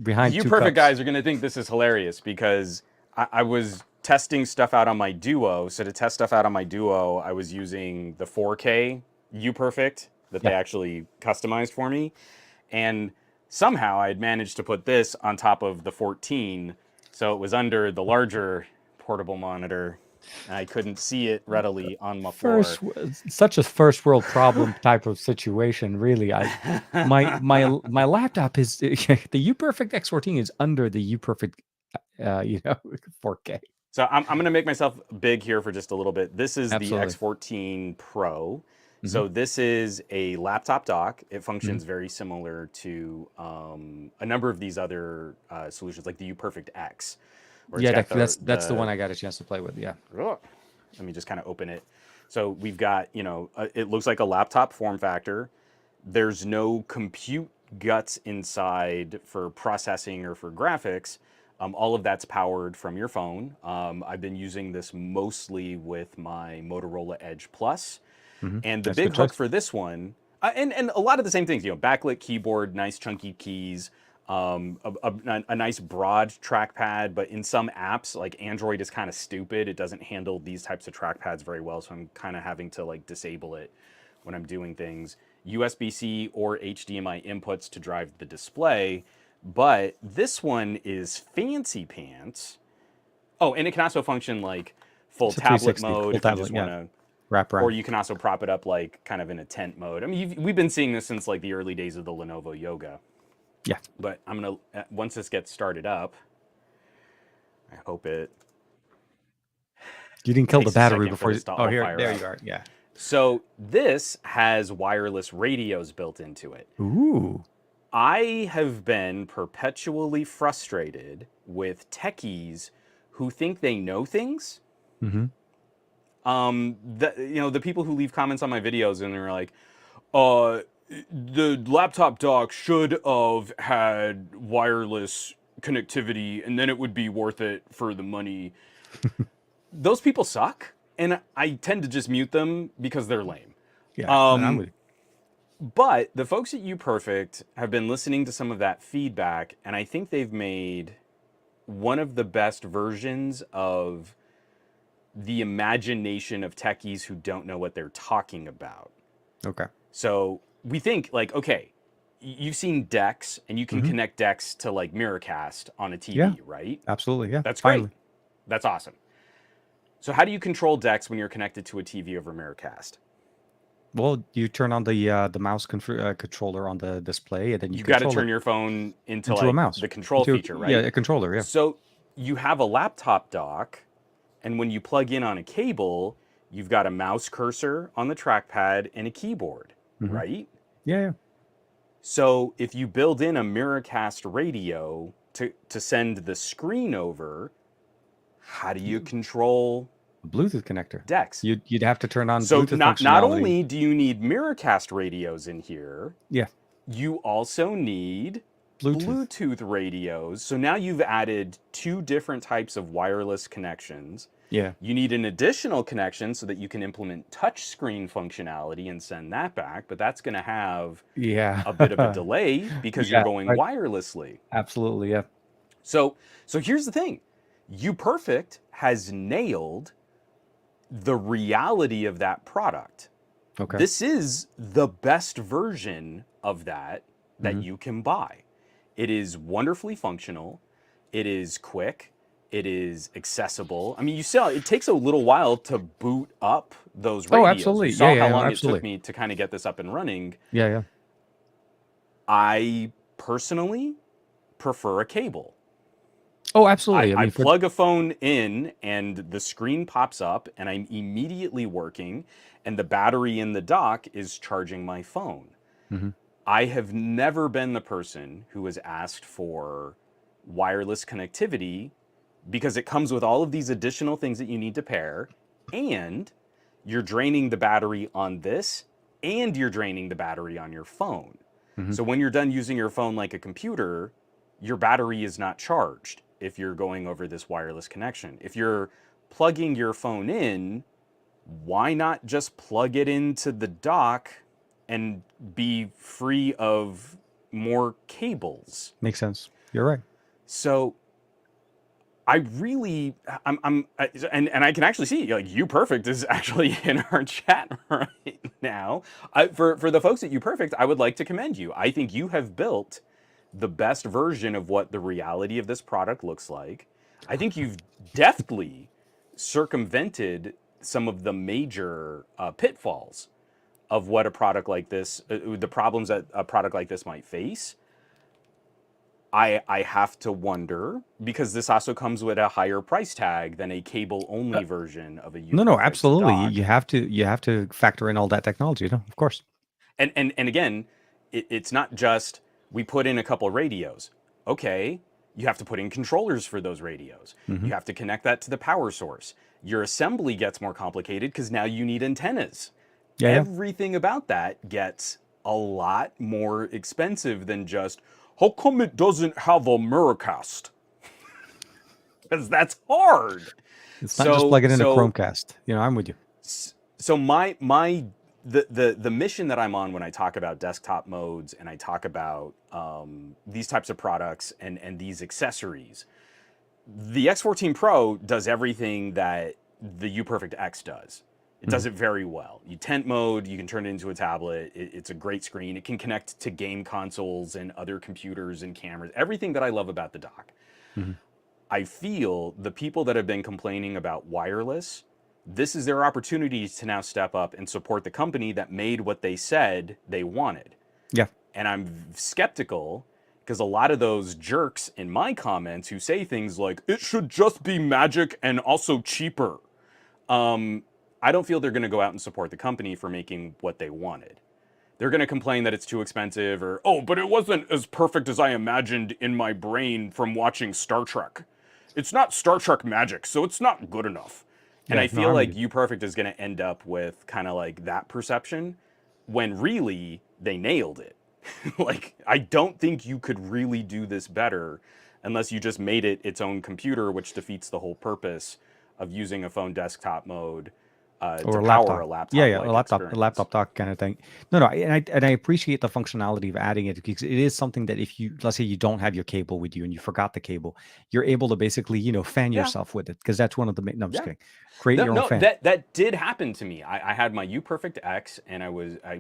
behind you two perfect cups. guys are going to think this is hilarious because I was testing stuff out on my Duo. So to test stuff out on my Duo, I was using the 4K Uperfect that they actually customized for me. And somehow I had managed to put this on top of the 14. So it was under the larger portable monitor. And I couldn't see it readily on my floor. Such a first world problem type of situation, really. My laptop is the Uperfect X14 is under the Uperfect 4K. So I'm going to make myself big here for just a little bit. This is the X14 Pro. So this is a laptop dock. It functions very similar to a number of these other solutions, like the Uperfect X. Yeah, that's the one I got a chance to play with. Yeah. Let me just kind of open it. So we've got, it looks like a laptop form factor. There's no compute guts inside for processing or for graphics. All of that's powered from your phone. I've been using this mostly with my Motorola Edge Plus. And the big hook for this one, and a lot of the same things, backlit keyboard, nice chunky keys, a nice broad trackpad, but in some apps, like Android is kind of stupid. It doesn't handle these types of trackpads very well, so I'm kind of having to like disable it when I'm doing things. USB-C or HDMI inputs to drive the display, but this one is fancy pants. Oh, and it can also function like full tablet mode if you just want to wrap around. Or you can also prop it up like kind of in a tent mode. I mean, we've been seeing this since like the early days of the Lenovo Yoga. Yeah. But I'm going to, once this gets started up, I hope it... You didn't kill the battery before you... Oh, here, there you are. Yeah. So this has wireless radios built into it. Ooh. I have been perpetually frustrated with techies who think they know things. The people who leave comments on my videos and they're like, the laptop dock should have had wireless connectivity and then it would be worth it for the money. Those people suck, and I tend to just mute them because they're lame. Yeah. But the folks at Uperfect have been listening to some of that feedback, and I think they've made one of the best versions of the imagination of techies who don't know what they're talking about. Okay. So we think like, okay, you've seen DeX and you can connect DeX to like Miracast on a TV, right? Absolutely. Yeah. That's great. That's awesome. So how do you control DeX when you're connected to a TV over Miracast? Well, you turn on the mouse controller on the display, and then you got to turn your phone into like a mouse. The control feature, right? Yeah, a controller. Yeah. So you have a laptop dock, and when you plug in on a cable, you've got a mouse cursor on the trackpad and a keyboard, right? Yeah. So if you build in a Miracast radio to send the screen over, how do you control Bluetooth connector? DeX? You'd have to turn on so Bluetooth not only do you need Miracast radios in here, you also need Bluetooth radios. So now you've added 2 different types of wireless connections. Yeah. You need an additional connection so that you can implement touchscreen functionality and send that back, but that's going to have a bit of a delay because you're going wirelessly. Absolutely, yeah. So here's the thing. Uperfect has nailed the reality of that product. Okay. This is the best version of that you can buy. It is wonderfully functional. It is quick. It is accessible. I mean, you saw it takes a little while to boot up those radios. Oh, absolutely. You saw how long it took me to kind of get this up and running. Yeah. I personally prefer a cable. Oh, absolutely. I plug a phone in and the screen pops up and I'm immediately working and the battery in the dock is charging my phone. I have never been the person who has asked for wireless connectivity because it comes with all of these additional things that you need to pair, and you're draining the battery on this, and you're draining the battery on your phone. Hmm. So when you're done using your phone like a computer, your battery is not charged if you're going over this wireless connection. If you're plugging your phone in, why not just plug it into the dock and be free of more cables? Makes sense. You're right. So I really, and I can actually see like Uperfect is actually in our chat right now. For the folks at Uperfect, I would like to commend you. I think you have built the best version of what the reality of this product looks like. I think you've deftly circumvented some of the major pitfalls of what a product like this, the problems that a product like this might face. I have to wonder, because this also comes with a higher price tag than a cable only version of a No, Uperfect absolutely. You, dock. you have to factor in all that technology. No, of course. And again, it's not just we put in a couple radios. Okay, you have to put in controllers for those radios. Hmm. You have to connect that to the power source. Your assembly gets more complicated because now you need antennas. Yeah, yeah. Everything about that gets a lot more expensive than just, how come it doesn't have a Miracast? Because that's hard. It's not just So plugging in a so Chromecast. You know, I'm with you. so my the mission that I'm on when I talk about desktop modes and I talk about these types of products and these accessories, the X14 Pro does everything that the Uperfect X does. It does it very well. You tent mode, you can turn it into a tablet. It's a great screen. It can connect to game consoles and other computers and cameras. Everything that I love about the dock. Hmm. I feel the people that have been complaining about wireless, this is their opportunity to now step up and support the company that made what they said they wanted. Yeah. And I'm skeptical because a lot of those jerks in my comments who say things like, it should just be magic and also cheaper. I don't feel they're going to go out and support the company for making what they wanted. They're going to complain that it's too expensive or, oh, but it wasn't as perfect as I imagined in my brain from watching Star Trek. It's not Star Trek magic, so it's not good enough. And Yeah. I No, feel I'm with like you. Uperfect is going to end up with kind of like that perception when really they nailed it. Like, I don't think you could really do this better unless you just made it its own computer, which defeats the whole purpose of using a phone desktop mode Or to a power laptop. a Yeah, yeah, laptop-like a experience. laptop dock kind of thing. No, no, and I appreciate the functionality of adding it because it is something that if you, let's say you don't have your cable with you and you forgot the cable, you're able to basically, fan Yeah, yourself with it because that's one of the no, I'm just yeah. kidding. Create No, your own no, fan. that did happen to me. I had my Uperfect X, and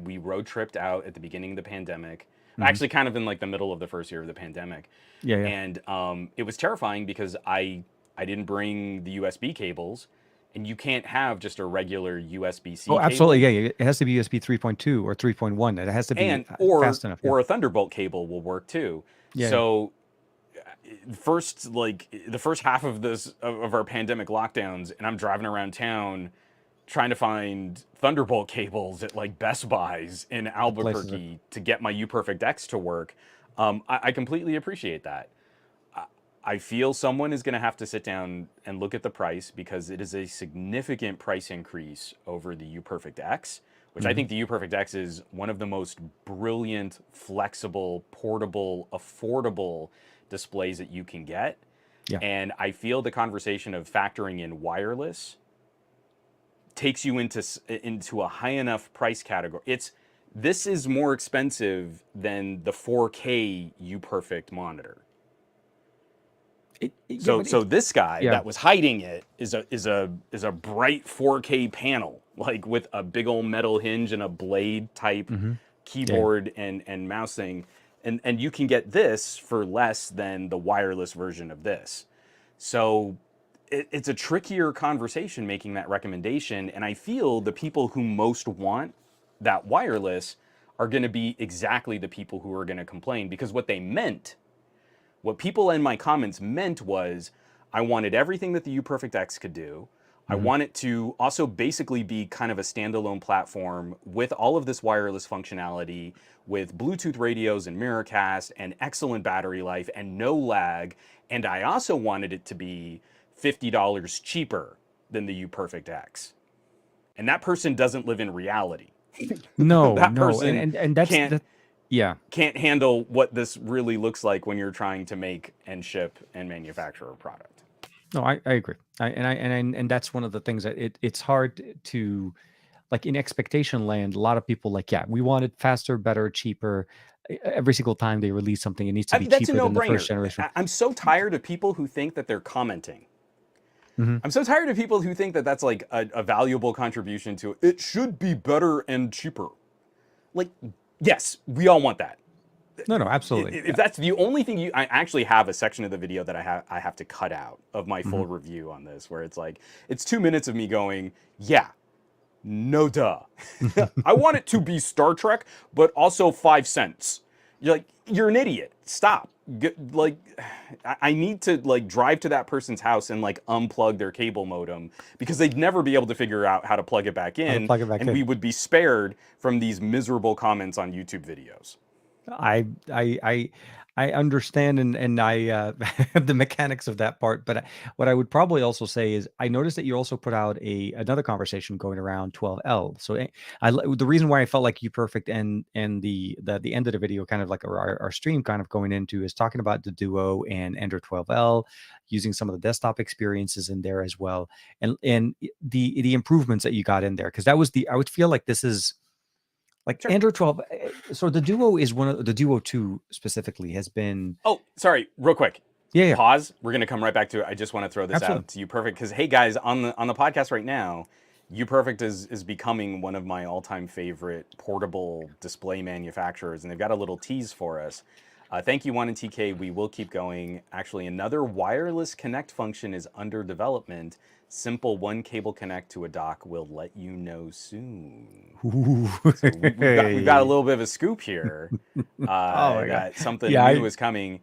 we road tripped out at the beginning of the pandemic. Hmm. Actually, kind of in like the middle of the first year of the pandemic, Yeah, yeah. and it was terrifying because I didn't bring the USB cables, and you can't have just a regular USB-C Oh, absolutely. cable, Yeah, yeah. It has to be USB 3.2 or 3.1. It has to be and or fast enough. Yeah. or a Thunderbolt cable will work too. Yeah, yeah. So the first half of this of our pandemic lockdowns, and I'm driving around town trying to find Thunderbolt cables at like Best Buys in The places are. Albuquerque to get my Uperfect X to work. I completely appreciate that. I feel someone is going to have to sit down and look at the price because it is a significant price increase over the Uperfect X, which I Hmm. think the Uperfect X is one of the most brilliant, flexible, portable, affordable displays that you can get. Yeah. And I feel the conversation of factoring in wireless takes you into a high enough price category. This is more expensive than the 4K Uperfect monitor. Yeah, So but it. this guy Yeah. that was hiding it is a bright 4K panel, like with a big old metal hinge and a blade type Hmm. Yeah, yeah. keyboard and mouse thing. And you can get this for less than the wireless version of this. So it's a trickier conversation making that recommendation. And I feel the people who most want that wireless are going to be exactly the people who are going to complain because what people in my comments meant was I wanted everything that the Uperfect X could do. I Hmm. want it to also basically be kind of a standalone platform with all of this wireless functionality, with Bluetooth radios and Miracast and excellent battery life and no lag. And I also wanted it to be $50 cheaper than the Uperfect X. And that person doesn't live in reality. No, That no, person and that's can't that. Yeah. can't handle what this really looks like when you're trying to make and ship and manufacture a product. No, I agree. And that's one of the things that it's hard to, like, in expectation land. A lot of people like, yeah, we want it faster, better, cheaper. Every single time they release something, it needs to be That's a cheaper than the first no-brainer. generation. I'm so tired of people who think that they're commenting. Hmm. I'm so tired of people who think that that's like a valuable contribution to it should be better and cheaper. Like, yes, we all want that. No, absolutely. If that's the only thing I actually have a section of the video that I have to cut out of my full Mm-hmm. review on this, where it's like, it's 2 minutes of me going, yeah, no duh. I want it to be Star Trek, but also 5 cents. You're like, you're an idiot. Stop. Like, I need to like drive to that person's house and like unplug their cable modem because they'd never be able to figure out how to plug it back How to in, plug it back and in. we would be spared from these miserable comments on YouTube videos. I I I I understand, and I the mechanics of that part. But what I would probably also say is I noticed that you also put out another conversation going around 12L. So the reason why I felt like Uperfect and the end of the video, kind of like our stream kind of going into, is talking about the Duo and Ender 12L, using some of the desktop experiences in there as well, and the improvements that you got in there, because that was I would feel like this is like Sure. Android 12. So the Duo is one of the Duo 2 specifically has been. Oh, sorry, real quick. Yeah. Pause. We're gonna come right back to it. I just want to throw this Absolutely. out to Uperfect because hey guys, on the podcast right now, Uperfect is becoming one of my all-time favorite portable display manufacturers, and they've got a little tease for us. Thank you, Juan and TK. We will keep going. Actually, another wireless connect function is under development. Simple one cable connect to a dock. Will let you know soon. Ooh. So we've got a little bit of a scoop here Oh my God. that something Yeah. new is coming.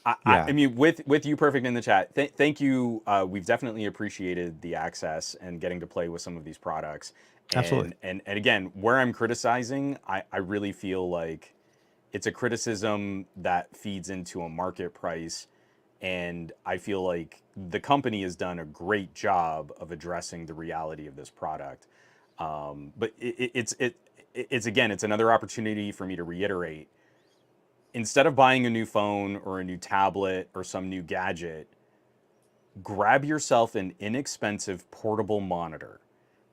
Yeah. I mean, with Uperfect in the chat, thank you. We've definitely appreciated the access and getting to play with some of these products. Absolutely. And again, where I'm criticizing, I really feel like it's a criticism that feeds into a market price. And I feel like the company has done a great job of addressing the reality of this product. But it's again, it's another opportunity for me to reiterate, instead of buying a new phone or a new tablet or some new gadget, grab yourself an inexpensive portable monitor.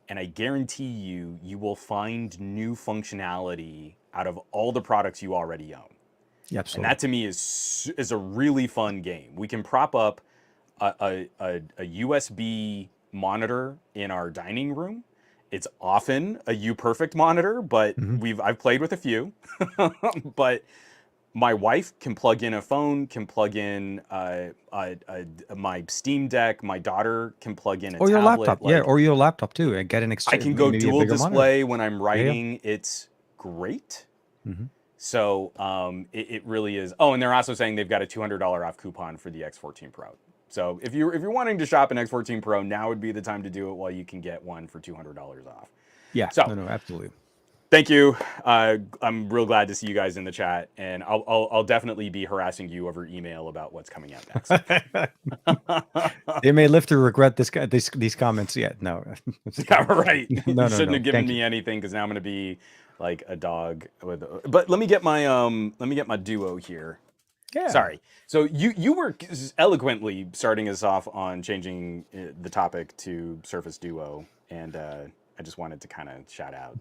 And I guarantee you will find new functionality out of all the products you already own. Yeah, And absolutely. that to me is a really fun game. We can prop up a USB monitor in our dining room. It's often a Uperfect monitor, but Mhm. I've played with a few. But my wife can plug in a phone, can plug in my Steam Deck. My daughter can plug in a Or your laptop. tablet. Yeah, Like, or your laptop too, and get an I extra, can go maybe a dual bigger monitor. display when I'm Yeah. writing. It's great. Hmm. So it really is. Oh, and they're also saying they've got a $200 off coupon for the X14 Pro. So if you're wanting to shop an X14 Pro, now would be the time to do it while you can get one for $200 off. Yeah. So No, absolutely. thank you. I'm real glad to see you guys in the chat, and I'll definitely be harassing you over email about what's coming out next. They may live to regret these comments. Yeah. No. Yeah, right. No. You shouldn't have given Thank me you. anything because now I'm gonna be like a dog with. But let me get my Duo here. Yeah. Sorry. So you were eloquently starting us off on changing the topic to Surface Duo, and I just wanted to kind of shout out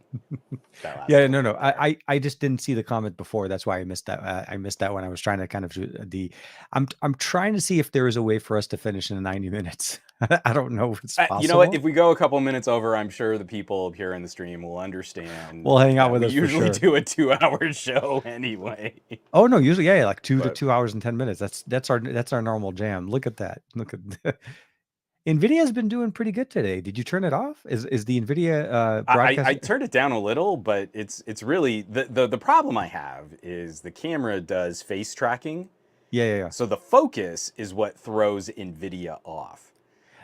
that last Yeah, little no. bit there. I just didn't see the comment before. That's why I missed that. I missed that when I was trying to kind of do I'm trying to see if there is a way for us to finish in 90 minutes. I don't know if it's You know what? possible. If we go a couple minutes over, I'm sure the people here in the stream will understand We'll hang out that with we us for usually sure. do a 2-hour show anyway. Oh no, usually yeah, like But 2 hours and 10 minutes. That's our normal jam. Look at that. Look at Nvidia's been doing pretty good today. Did you turn it off? Is the Nvidia I broadcast? turned it down a little, but it's really the problem I have is the camera does face tracking. Yeah. So the focus is what throws NVIDIA off.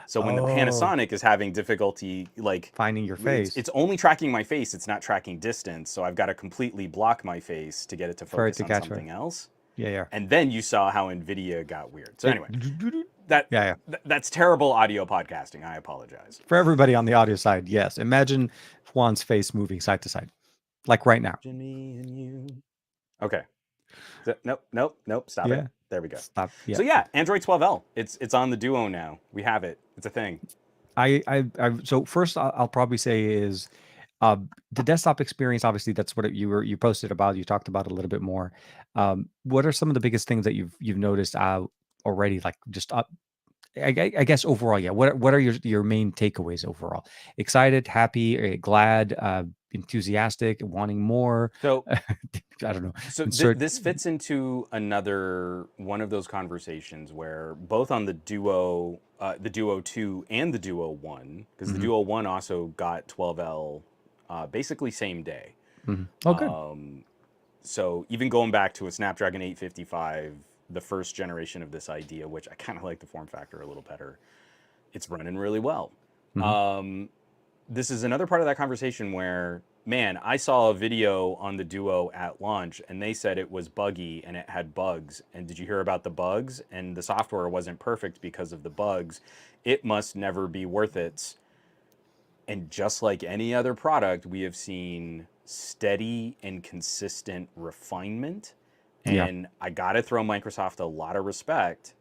So when the Oh, Panasonic is having difficulty, like finding your face it's only tracking my face, it's not tracking distance. So I've got to completely block my face to get it to for it focus to on catch her. something else. Yeah. And then you saw how NVIDIA got weird. So It, anyway, that yeah. that's terrible audio podcasting. I apologize. For everybody on the audio side, yes. Imagine Juan's face moving side to side, like right now. Me and you. Okay. Nope. Stop it. Yeah. There we go. Stop. Yeah. So yeah, Android 12L. It's on the Duo now. We have it. It's a thing. So first I'll probably say is uh, the desktop experience. Obviously, that's what you posted about. You talked about it a little bit more. What are some of the biggest things that you've noticed already? Like just I guess overall, yeah. What are your main takeaways overall? Excited, happy, glad, enthusiastic, wanting more. So I don't know. So Insert. this fits into another one of those conversations where both on the Duo 2 and the Duo 1, because the Mhm, Duo 1 also got 12L basically same day. mhm. Oh, good. So even going back to a Snapdragon 855, the first generation of this idea, which I kind of like the form factor a little better, it's running really well. Mhm. This is another part of that conversation where, man, I saw a video on the Duo at launch and they said it was buggy and it had bugs. And did you hear about the bugs? And the software wasn't perfect because of the bugs. It must never be worth it. And just like any other product, we have seen steady and consistent refinement. Yeah. And I got to throw Microsoft a lot of respect.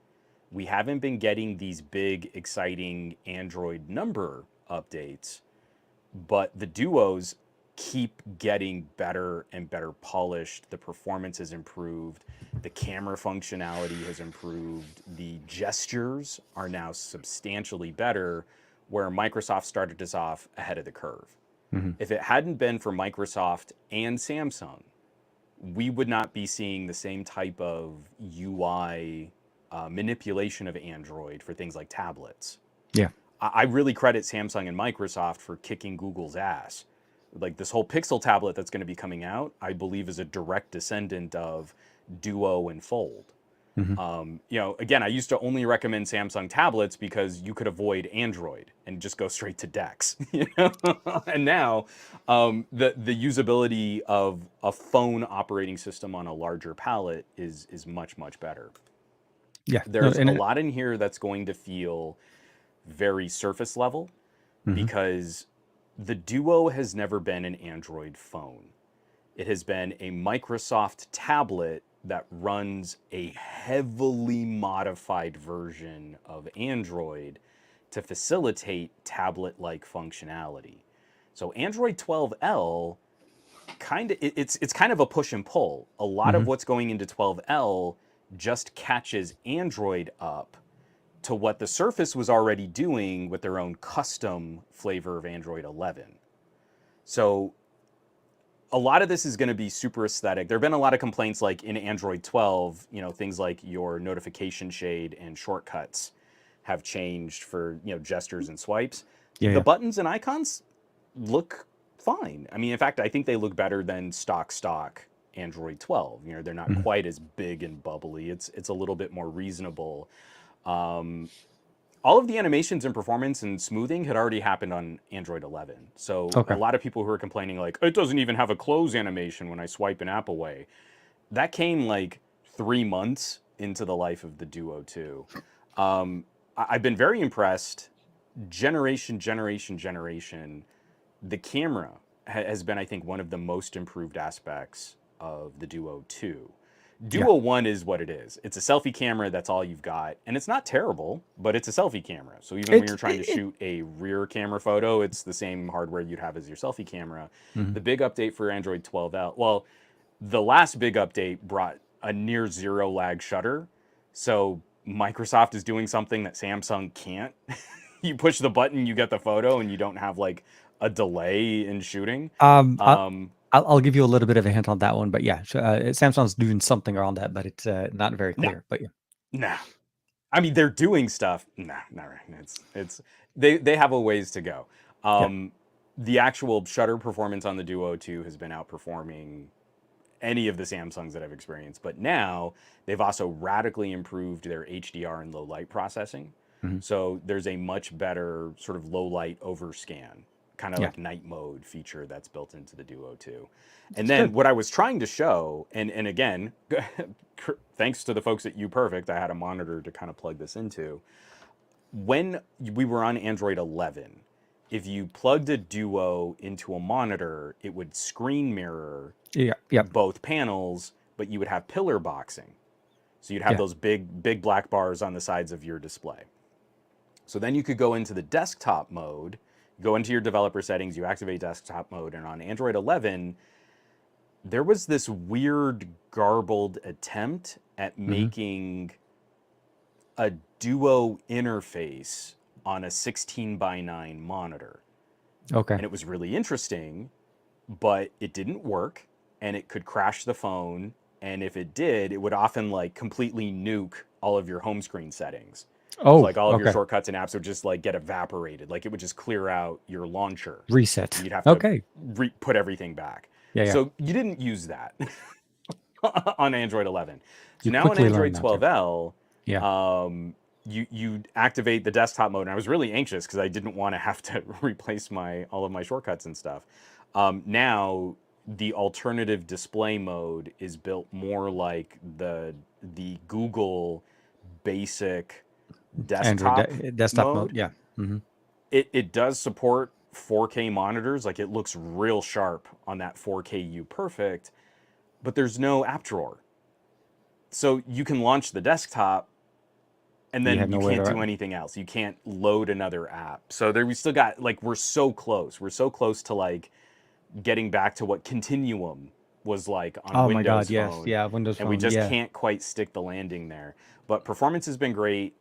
We haven't been getting these big, exciting Android number updates, but the Duos keep getting better and better polished. The performance has improved. The camera functionality has improved. The gestures are now substantially better, where Microsoft started us off ahead of the curve. Mhm. If it hadn't been for Microsoft and Samsung, we would not be seeing the same type of UI manipulation of Android for things like tablets. Yeah. I really credit Samsung and Microsoft for kicking Google's ass. Like this whole Pixel tablet that's going to be coming out, I believe is a direct descendant of Duo and Fold. Mhm. Again, I used to only recommend Samsung tablets because you could avoid Android and just go straight to DeX. And now, the usability of a phone operating system on a larger palette is much better. Yeah. No, There's and a lot in here that's going to feel very surface level mhm. because the Duo has never been an Android phone. It has been a Microsoft tablet that runs a heavily modified version of Android to facilitate tablet-like functionality. So Android 12L it's kind of a push and pull. A lot of Mhm. what's going into 12L just catches Android up to what the Surface was already doing with their own custom flavor of Android 11. So a lot of this is going to be super aesthetic. There have been a lot of complaints like in Android 12, things like your notification shade and shortcuts have changed for, gestures and swipes. Yeah. The Yeah. buttons and icons look fine. I mean, in fact, I think they look better than stock Android 12. They're not Mhm. quite as big and bubbly. It's a little bit more reasonable. Um, all of the animations and performance and smoothing had already happened on Android 11. So a Okay. lot of people who are complaining like it doesn't even have a close animation when I swipe an app away, that came like 3 months into the life of the Duo 2. I've been very impressed. Generation. The camera has been, I think, one of the most improved aspects of the Duo 2. Yeah. Duo 1 is what it is. It's a selfie camera, that's all you've got. And it's not terrible, but it's a selfie camera. So even when It's you're trying to shoot a rear camera photo, it's the same hardware you'd have as your selfie camera. Mhm. The big update for Android 12L, well, the last big update brought a near zero lag shutter. So Microsoft is doing something that Samsung can't. You push the button, you get the photo, and you don't have like a delay in shooting. Um, I, Um, I'll give you a little bit of a hint on that one, but yeah, Samsung's doing something around that, but it's not very no, clear. But yeah. nah. I mean, they're doing stuff. Nah, not right. It's they have a ways to go. Yeah. The actual shutter performance on the Duo 2 has been outperforming any of the Samsungs that I've experienced. But now they've also radically improved their HDR and low light processing. Mhm. So there's a much better sort of low light overscan, kind of Yeah. like night mode feature that's built into the Duo 2. And It's then good. what I was trying to show, and again, thanks to the folks at Uperfect, I had a monitor to kind of plug this into. When we were on Android 11, if you plugged a Duo into a monitor, it would screen mirror Yeah. Yep. both panels, but you would have pillar boxing. So you'd have Yeah. those big black bars on the sides of your display. So then you could go into the desktop mode, go into your developer settings, you activate desktop mode, and on Android 11, there was this weird garbled attempt at Hmm. making a Duo interface on a 16:9 monitor. Okay. And it was really interesting, but it didn't work and it could crash the phone. And if it did, it would often like completely nuke all of your home screen settings. So Oh, like all of your okay. shortcuts and apps would just like get evaporated. Like it would just clear out your launcher and Reset. you'd have to Okay. put everything back. Yeah, yeah. So you didn't use that on Android 11. So You now on quickly learn Android not to. 12L, Yeah. you activate the desktop mode, and I was really anxious because I didn't want to have to replace all of my shortcuts and stuff. Now the alternative display mode is built more like the Google basic Android desktop desktop mode. mode. Yeah. Hmm. It does support 4K monitors, like it looks real sharp on that 4K Uperfect, but there's no app drawer. So you can launch the desktop and You then have you nowhere can't to. do anything else. You can't load another app. So there we still got like we're so close. We're so close to like getting back to what Continuum was like on Oh my God. Windows Yes. Phone, Yeah. Windows and we Phone. just Yeah. can't quite stick the landing there. But performance has been great.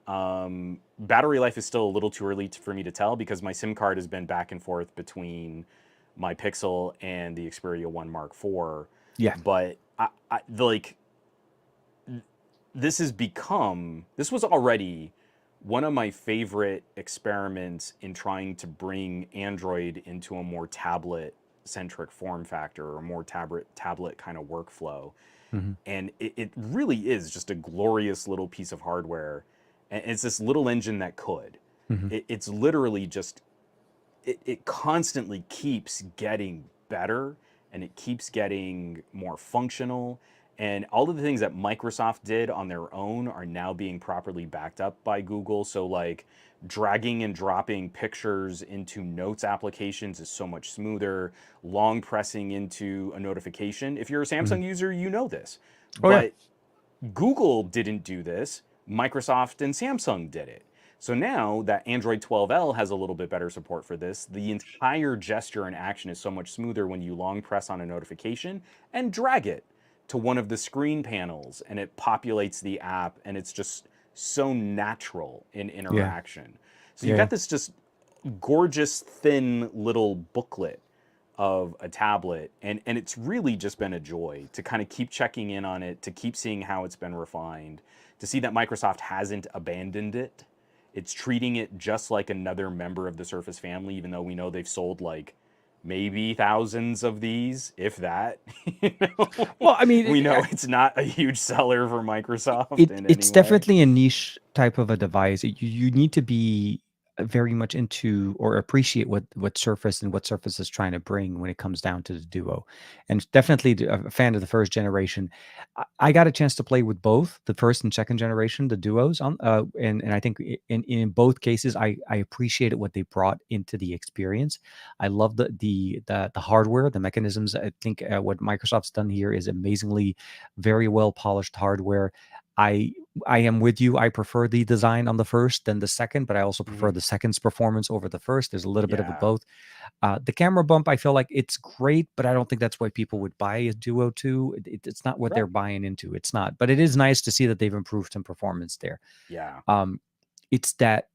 Battery life is still a little too early for me to tell because my SIM card has been back and forth between my Pixel and the Xperia 1 Mark IV. Yeah. But like this was already one of my favorite experiments in trying to bring Android into a more tablet centric form factor or more tablet kind of workflow. Hmm. And it really is just a glorious little piece of hardware. And it's this little engine that could. Hmm. It's literally just, it constantly keeps getting better and it keeps getting more functional. And all of the things that Microsoft did on their own are now being properly backed up by Google. So, like, dragging and dropping pictures into Notes applications is so much smoother. Long pressing into a notification. If you're a Hmm. Samsung user, you know this. Oh yeah. But Google didn't do this. Microsoft and Samsung did it. So now that Android 12L has a little bit better support for this, the entire gesture and action is so much smoother when you long press on a notification and drag it to one of the screen panels and it populates the app and it's just so natural in Yeah. interaction. So you've Yeah. got this just gorgeous thin little booklet of a tablet and it's really just been a joy to kind of keep checking in on it, to keep seeing how it's been refined, to see that Microsoft hasn't abandoned it. It's treating it just like another member of the Surface family, even though we know they've sold like maybe thousands of these, if that. You know? Well, I mean, We know it's not a huge seller for Microsoft in any it's way. definitely a niche type of a device. You need to be very much into or appreciate what Surface and what Surface is trying to bring when it comes down to the Duo, and definitely a fan of the first generation. I got a chance to play with both the first and second generation, the Duos, on and I think in both cases, I appreciated what they brought into the experience. I love the hardware, the mechanisms. I think what Microsoft's done here is amazingly, very well polished hardware. I I am with you. I prefer the design on the first than the second, but I also prefer Mhm. the second's performance over the first. There's a little bit of it Yeah. both. The camera bump, I feel like it's great, but I don't think that's why people would buy a Duo 2. It's not what they're Right. buying into. It's not. But it is nice to see that they've improved some performance there. Yeah. Um, it's that,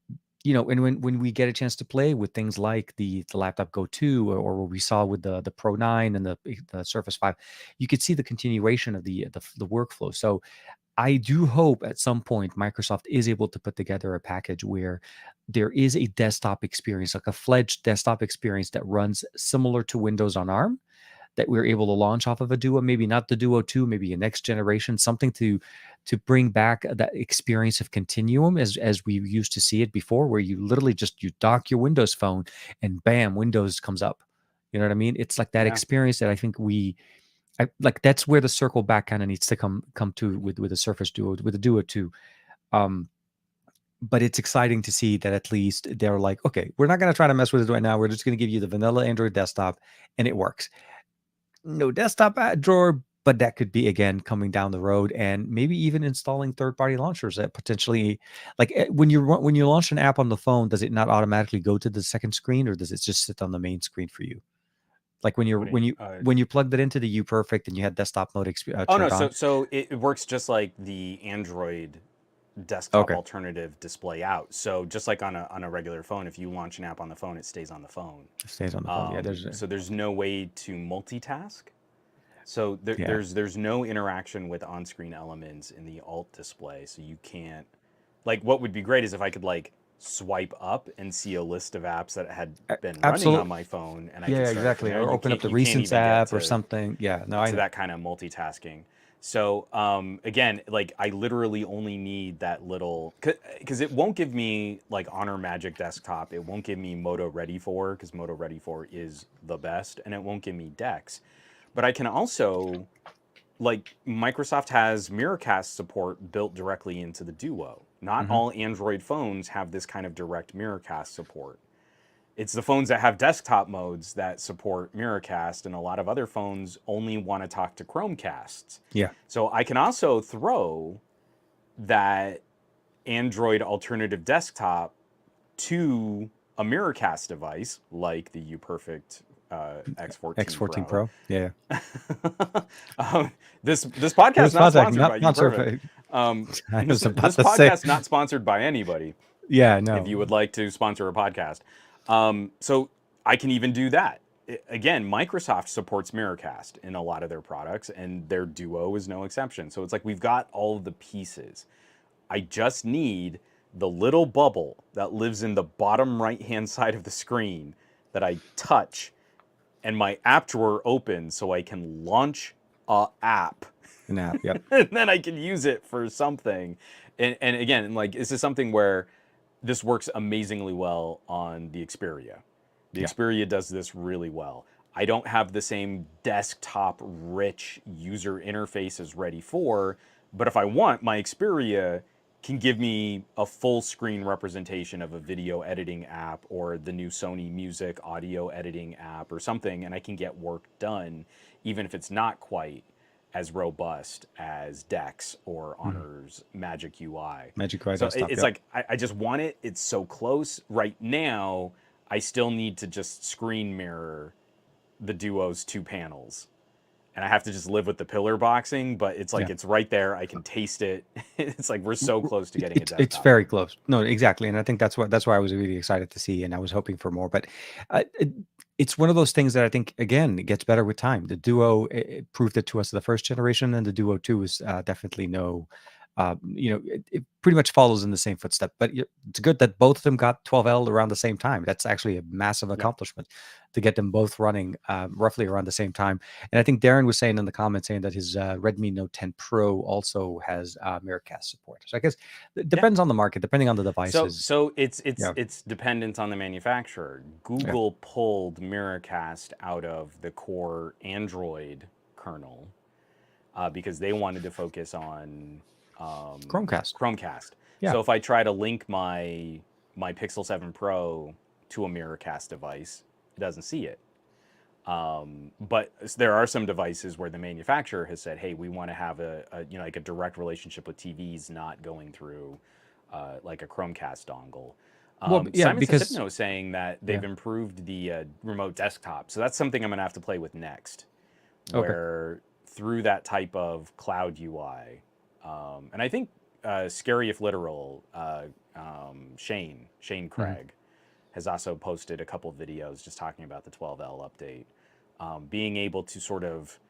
and when we get a chance to play with things like the laptop Go 2 or what we saw with the Pro 9 and the Surface 5, you could see the continuation of the workflow. So I do hope at some point Microsoft is able to put together a package where there is a desktop experience, like a fledged desktop experience that runs similar to Windows on ARM, that we're able to launch off of a Duo, maybe not the Duo 2, maybe a next generation, something to bring back that experience of Continuum as we used to see it before, where you literally just you dock your Windows phone and bam, Windows comes up. You know what I mean? It's like that Yeah. experience that I think I like that's where the circle back kind of needs to come to with the Surface Duo, with the Duo 2. Um, but it's exciting to see that at least they're like, okay, we're not going to try to mess with it right now. We're just going to give you the vanilla Android desktop, and it works. No desktop drawer, but that could be again coming down the road, and maybe even installing third-party launchers that potentially, like when you launch an app on the phone, does it not automatically go to the second screen, or does it just sit on the main screen for you? Like when What do you, when you plugged it into the Uperfect and you had desktop mode oh no, turned on. so it works just like the Android desktop Okay, alternative display out. So just like on a regular phone, if you launch an app on the phone, it stays on the phone. it stays on the phone. Yeah, So there's no way to multitask. So yeah. there's no interaction with on-screen elements in the alt display. So you can't, like, what would be great is if I could like swipe up and see a list of apps that had been running on Absolutely. my phone, and I could Yeah, start it from exactly. there. Or open up the You can't recents even get app or something. Yeah, no, I to know. that kind of multitasking. So again, like I literally only need that little, because it won't give me like Honor Magic Desktop. It won't give me Moto Ready 4 because Moto Ready 4 is the best, and it won't give me Dex. But I can also, like, Microsoft has Miracast support built directly into the Duo. Not Hmm. all Android phones have this kind of direct Miracast support. It's the phones that have desktop modes that support Miracast, and a lot of other phones only want to talk to Chromecasts. Yeah. So I can also throw that Android alternative desktop to a Miracast device like the Uperfect X14 X14 Pro. Pro. Yeah. This podcast Here's not contact, sponsored by not Uperfect. survey. I was about This to say. podcast not sponsored by anybody. Yeah, If you no. would like to sponsor a podcast, so I can even do that. Again, Microsoft supports Miracast in a lot of their products, and their Duo is no exception. So it's like we've got all of the pieces. I just need the little bubble that lives in the bottom right-hand side of the screen that I touch, and my app drawer opens so I can launch a app. An app. Yep. And then I can use it for something. And again, like this is something where this works amazingly well on the Xperia. The Yeah. Xperia does this really well. I don't have the same desktop rich user interface as Ready 4, but if I want, my Xperia can give me a full screen representation of a video editing app or the new Sony Music audio editing app or something, and I can get work done even if it's not quite as robust as Dex or Mhm. Honor's Magic UI. Magic UI So desktop. it's Yep. like I just want it. It's so close. Right now, I still need to just screen mirror the Duo's two panels. And I have to just live with the pillar boxing, but it's like Yeah. it's right there. I can taste it. It's like we're so close to getting a It's desktop. very close. No, exactly, and I think that's why I was really excited to see, and I was hoping for more. But it's one of those things that I think again it gets better with time. The Duo it proved it to us the first generation, and the Duo 2 is definitely no. It pretty much follows in the same footstep. But it's good that both of them got 12L around the same time. That's actually a massive Yeah. accomplishment to get them both running roughly around the same time. And I think Darren was saying in the comments saying that his Redmi Note 10 Pro also has Miracast support. So I guess it Yeah. depends on the market, depending on the So devices. so Yeah. it's dependent on the manufacturer. Yeah. Google pulled Miracast out of the core Android kernel because they wanted to focus on Chromecast. Chromecast. Yeah. So if I try to link my Pixel 7 Pro to a Miracast device, it doesn't see it. But there are some devices where the manufacturer has said, "Hey, we want to have a like a direct relationship with TVs, not going through like a Chromecast dongle." Well, yeah, Simon because Sisipno is saying that they've yeah. improved the remote desktop, so that's something I'm gonna have to play with next, Okay. where through that type of cloud UI, and I think Scary if Literal, Shane Mhm. Craig, has also posted a couple videos just talking about the 12L update. Being able to sort of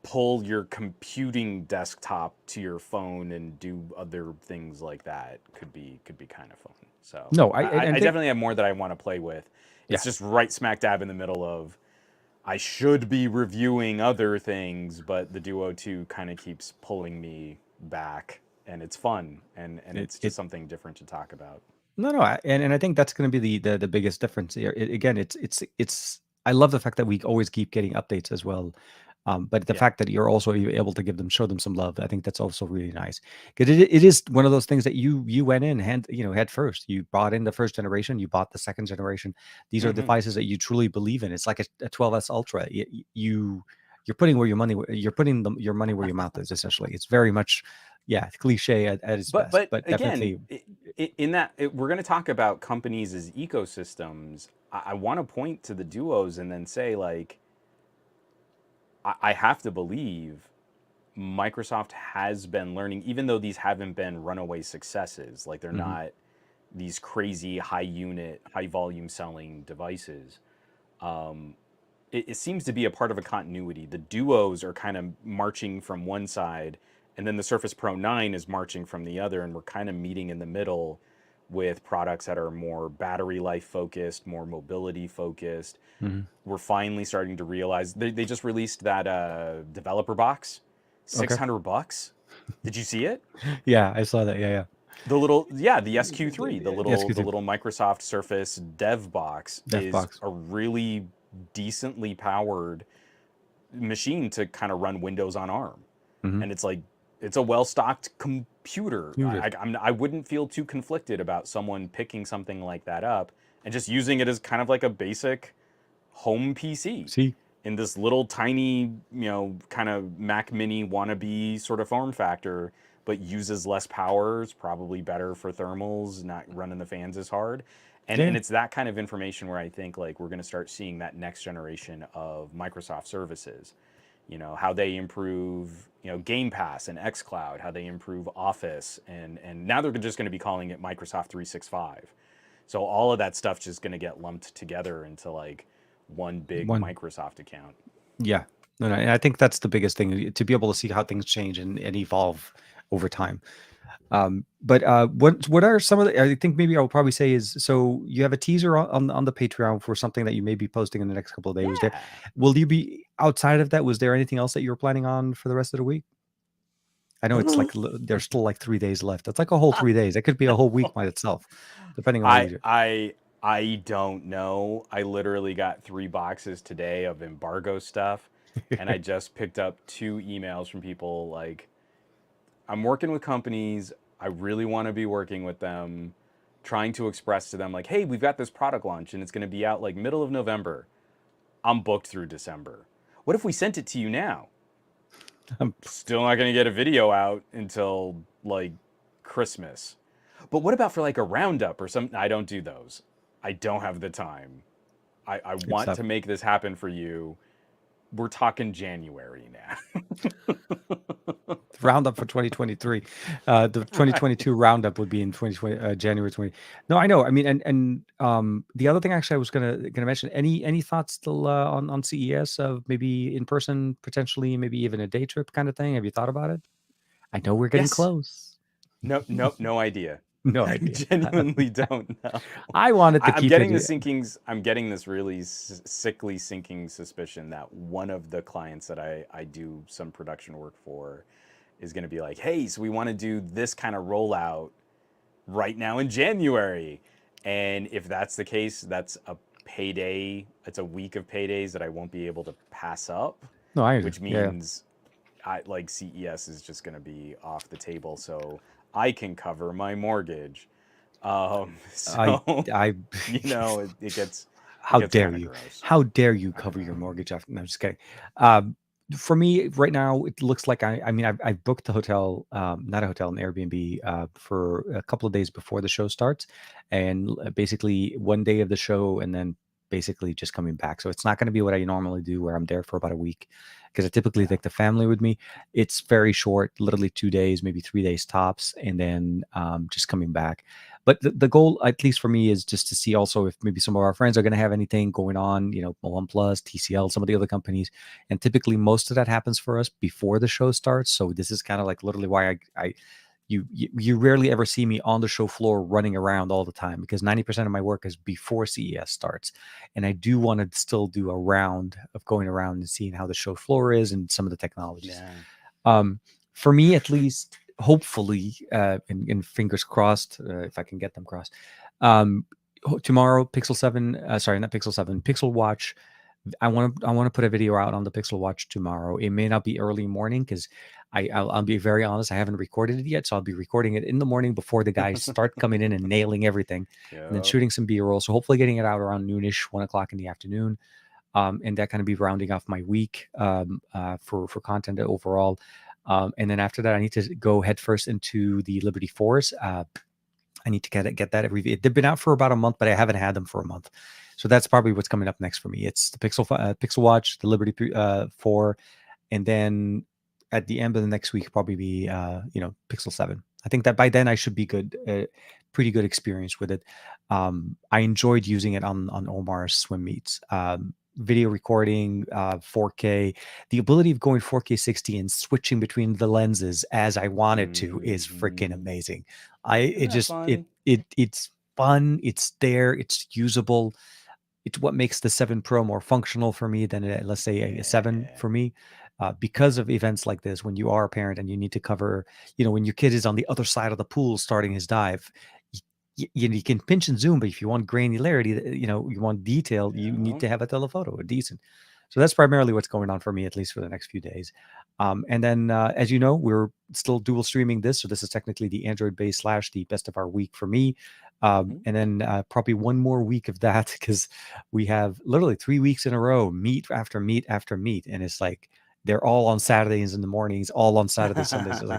pull your computing desktop to your phone and do other things like that could be kind of fun. So No, I think definitely have more that I want to play with. yeah. It's just right smack dab in the middle of I should be reviewing other things, but the Duo 2 kind of keeps pulling me back, and it's fun, and It, it's it just something different to talk about. No, and I think that's going to be the biggest difference here. Again, it's. I love the fact that we always keep getting updates as well, but the Yeah. fact that you're also able to show them some love, I think that's also really nice. Because it is one of those things that you went in head first. You bought in the first generation, you bought the second generation. These are Hmm. devices that you truly believe in. It's like a 12S Ultra. you're putting where your money you're putting your money where your mouth is. Essentially, it's very much cliche at its best, But but again, definitely. in that we're going to talk about companies as ecosystems. I want to point to the duos and then say like, I have to believe Microsoft has been learning, even though these haven't been runaway successes. Like they're Mhm. not these crazy high unit, high volume selling devices. It seems to be a part of a continuity. The duos are kind of marching from one side, and then the Surface Pro 9 is marching from the other, and we're kind of meeting in the middle with products that are more battery life focused, more mobility focused. Mhm. We're finally starting to realize they just released that developer box, Okay. $600. Did you see it? Yeah, I saw that. Yeah, The little, yeah, the SQ3, the the SQ3 little Microsoft Surface dev box Dev is box. a really decently powered machine to kind of run Windows on ARM. Hmm. And it's like, it's a well-stocked computer. I wouldn't feel too conflicted about someone picking something like that up and just using it as kind of like a basic home PC See, in this little tiny, kind of Mac Mini wannabe sort of form factor, but uses less power. It's probably better for thermals, not running the fans as hard. And yeah, it's that kind of information where I think like we're going to start seeing that next generation of Microsoft services. How they improve, Game Pass and xCloud, how they improve Office, and now they're just going to be calling it Microsoft 365. So all of that stuff just going to get lumped together into like one big one. Microsoft account. Yeah, no, and I think that's the biggest thing to be able to see how things change and evolve over time. But what are some of the? I think maybe I'll probably say is so you have a teaser on the Patreon for something that you may be posting in the next couple of days. Was there? Yeah. Will you be outside of that? Was there anything else that you were planning on for the rest of the week? I know it's like there's still like 3 days left. It's like a whole 3 days. It could be a whole week by itself, depending on what I you do. I I don't know. I literally got 3 boxes today of embargo stuff, and I just picked up 2 emails from people like, I'm working with companies. I really want to be working with them, trying to express to them like, hey, we've got this product launch and it's going to be out like middle of November. I'm booked through December. What if we sent it to you now? Um, Still not going to get a video out until like Christmas. But what about for like a roundup or something? I don't do those. I don't have the time. I Good want stuff. to make this happen for you. We're talking January now. Roundup for 2023. The Right. 2022 roundup would be in 2020 January 20. No, I know. I mean, and the other thing actually I was gonna mention. Any thoughts still on CES of maybe in person, potentially maybe even a day trip kind of thing? Have you thought about it? I know we're getting Yes. close. No, no, no idea. No I idea. genuinely don't know. I wanted to I'm keep getting the it. sinkings. I'm getting this really sickly sinking suspicion that one of the clients that I do some production work for is going to be like, hey, so we want to do this kind of rollout right now in January. And if that's the case, that's a payday. It's a week of paydays that I won't be able to pass up, No, I agree. which Yeah. means like CES is just going to be off the table. So I can cover my mortgage. I So I it gets How dare kind of you? gross. How dare you I cover your know. mortgage after? No, just kidding. Um, for me right now, it looks like I mean, I've booked the hotel, not a hotel, an Airbnb, for a couple of days before the show starts, and basically one day of the show, and then basically just coming back. So it's not going to be what I normally do, where I'm there for about a week, because I typically Yeah. take the family with me. It's very short, literally 2 days, maybe 3 days tops, and then just coming back. But the goal, at least for me, is just to see also if maybe some of our friends are going to have anything going on, OnePlus, TCL, some of the other companies. And typically most of that happens for us before the show starts. So this is kind of like literally why you rarely ever see me on the show floor running around all the time, because 90% of my work is before CES starts. And I do want to still do a round of going around and seeing how the show floor is and some of the technologies. Yeah. For me, at least, hopefully, and fingers crossed, if I can get them crossed. Tomorrow, Pixel 7, sorry, not Pixel 7, Pixel Watch. I want to put a video out on the Pixel Watch tomorrow. It may not be early morning because I'll be very honest, I haven't recorded it yet, so I'll be recording it in the morning before the guys start coming in and nailing everything, and then Yeah. shooting some B-roll. So hopefully, getting it out around noonish, 1 o'clock in the afternoon. and that kind of be rounding off my week for content overall. And then after that, I need to go headfirst into the Liberty Fours. I need to get that every. They've been out for about a month, but I haven't had them for a month, so that's probably what's coming up next for me. It's the Pixel Watch, the Liberty 4, and then at the end of the next week probably be Pixel 7. I think that by then I should be good, pretty good experience with it. I enjoyed using it on Omar's swim meets. Video recording, 4K, the ability of going 4K 60 and switching between the lenses as I wanted to is freaking amazing. It's fun. It's there. It's usable. It's what makes the 7 Pro more functional for me than let's say a 7 for me. Because of events like this, when you are a parent and you need to cover, when your kid is on the other side of the pool starting his dive, you can pinch and zoom, but if you want granularity, you want detail, you need to have a telephoto, a decent. So that's primarily what's going on for me, at least for the next few days. And then, as you know, we're still dual streaming this. So this is technically the Android base / the best of our week for me. And then probably one more week of that, because we have literally 3 weeks in a row, meet after meet after meet. And it's like, they're all on Saturdays in the mornings, all on Saturday, Sundays. So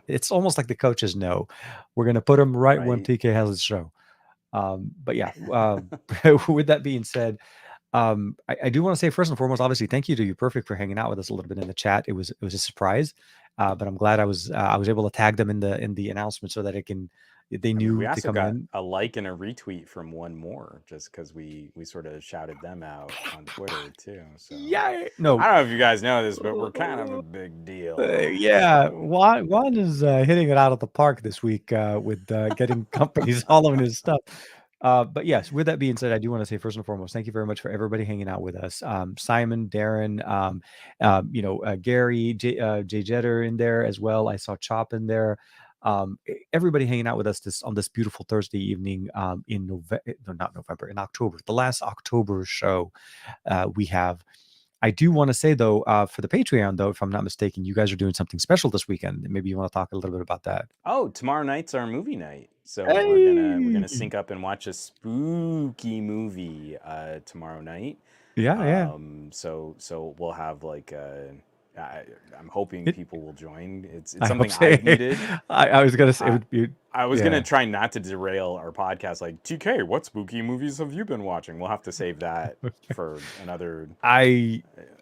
it's almost like the coaches know we're going to put them right when TK has his show. But yeah, with that being said, I do want to say first and foremost, obviously, thank you to Uperfect for hanging out with us a little bit in the chat. It was a surprise, but I'm glad I was able to tag them in the announcement so that they knew we also to come got in. a like and a retweet from 1More just because we sort of shouted them out on Twitter too. So Yeah, no, I don't know if you guys know this, but we're kind of a big deal. yeah, Juan is hitting it out of the park this week with getting companies all over his stuff. But yes, with that being said, I do want to say first and foremost, thank you very much for everybody hanging out with us. Simon, Darren, Gary, Jay Jetter in there as well. I saw Chop in there. Everybody hanging out with us on this beautiful Thursday evening in in October, the last October show we have. I do want to say though, for the Patreon though, if I'm not mistaken, you guys are doing something special this weekend. Maybe you want to talk a little bit about that. Oh, tomorrow night's our movie night, so we're gonna sync up and watch a spooky movie tomorrow night. Yeah. So we'll have like I'm hoping people will join. It's I something hope so. I've needed. I was gonna say it would be. I was gonna try not to derail our podcast. Like, TK, what spooky movies have you been watching? We'll have to save that for another.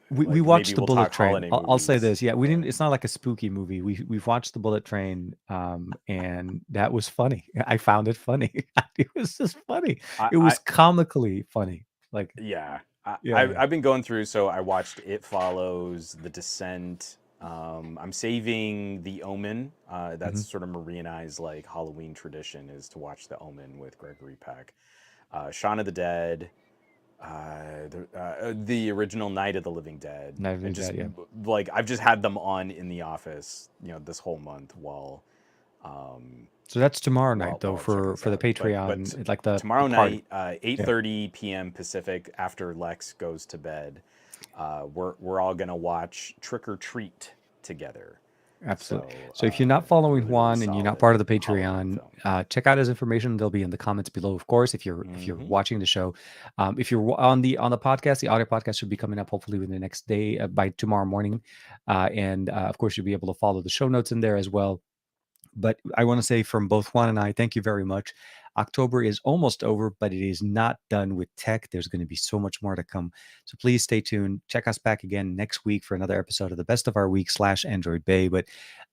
We watched the we'll Bullet talk Train. holiday I'll say movies. this. Yeah, we didn't. It's not like a spooky movie. We've watched the Bullet Train, and that was funny. I found it funny. It was just funny. It was comically funny. Like yeah. I've been going through, so I watched It Follows, The Descent. I'm saving The Omen. That's sort of Marianized like Halloween tradition is to watch The Omen with Gregory Peck. Shaun of the Dead. The original Night of the Living Dead. Like I've just had them on in the office, this whole month while. So that's tomorrow night though for the Patreon, but like the tomorrow party. night, 8:30 p.m. Pacific after Lex goes to bed. We're all gonna watch Trick or Treat together. Absolutely. So if you're not following Juan and you're not part of the Patreon, check out his information. They'll be in the comments below, of course. If you're watching the show, if you're on the podcast, the audio podcast should be coming up hopefully within the next day by tomorrow morning, and of course you'll be able to follow the show notes in there as well. But I want to say from both Juan and I, thank you very much. October is almost over, but it is not done with tech. There's going to be so much more to come. So please stay tuned. Check us back again next week for another episode of the Best of Our Week / Android Bay. But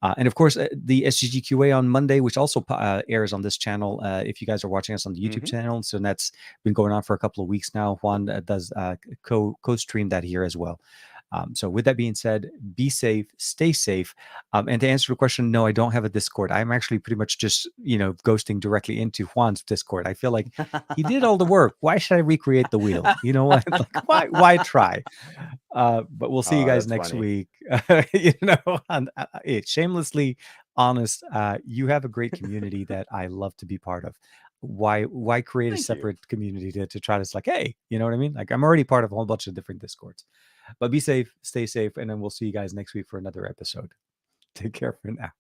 and of course, the SGGQA on Monday, which also airs on this channel. If you guys are watching us on the YouTube channel, so that's been going on for a couple of weeks now. Juan does co-stream that here as well. So with that being said, be safe, stay safe. And to answer the question, no, I don't have a Discord. I'm actually pretty much just, ghosting directly into Juan's Discord. I feel like he did all the work. Why should I recreate the wheel? You know what? Like, why try? But we'll see you guys next week. It's shamelessly honest. You have a great community that I love to be part of. Why create a separate community to try to like, hey, you know what I mean? Like I'm already part of a whole bunch of different Discords. But be safe, stay safe, and then we'll see you guys next week for another episode. Take care for now.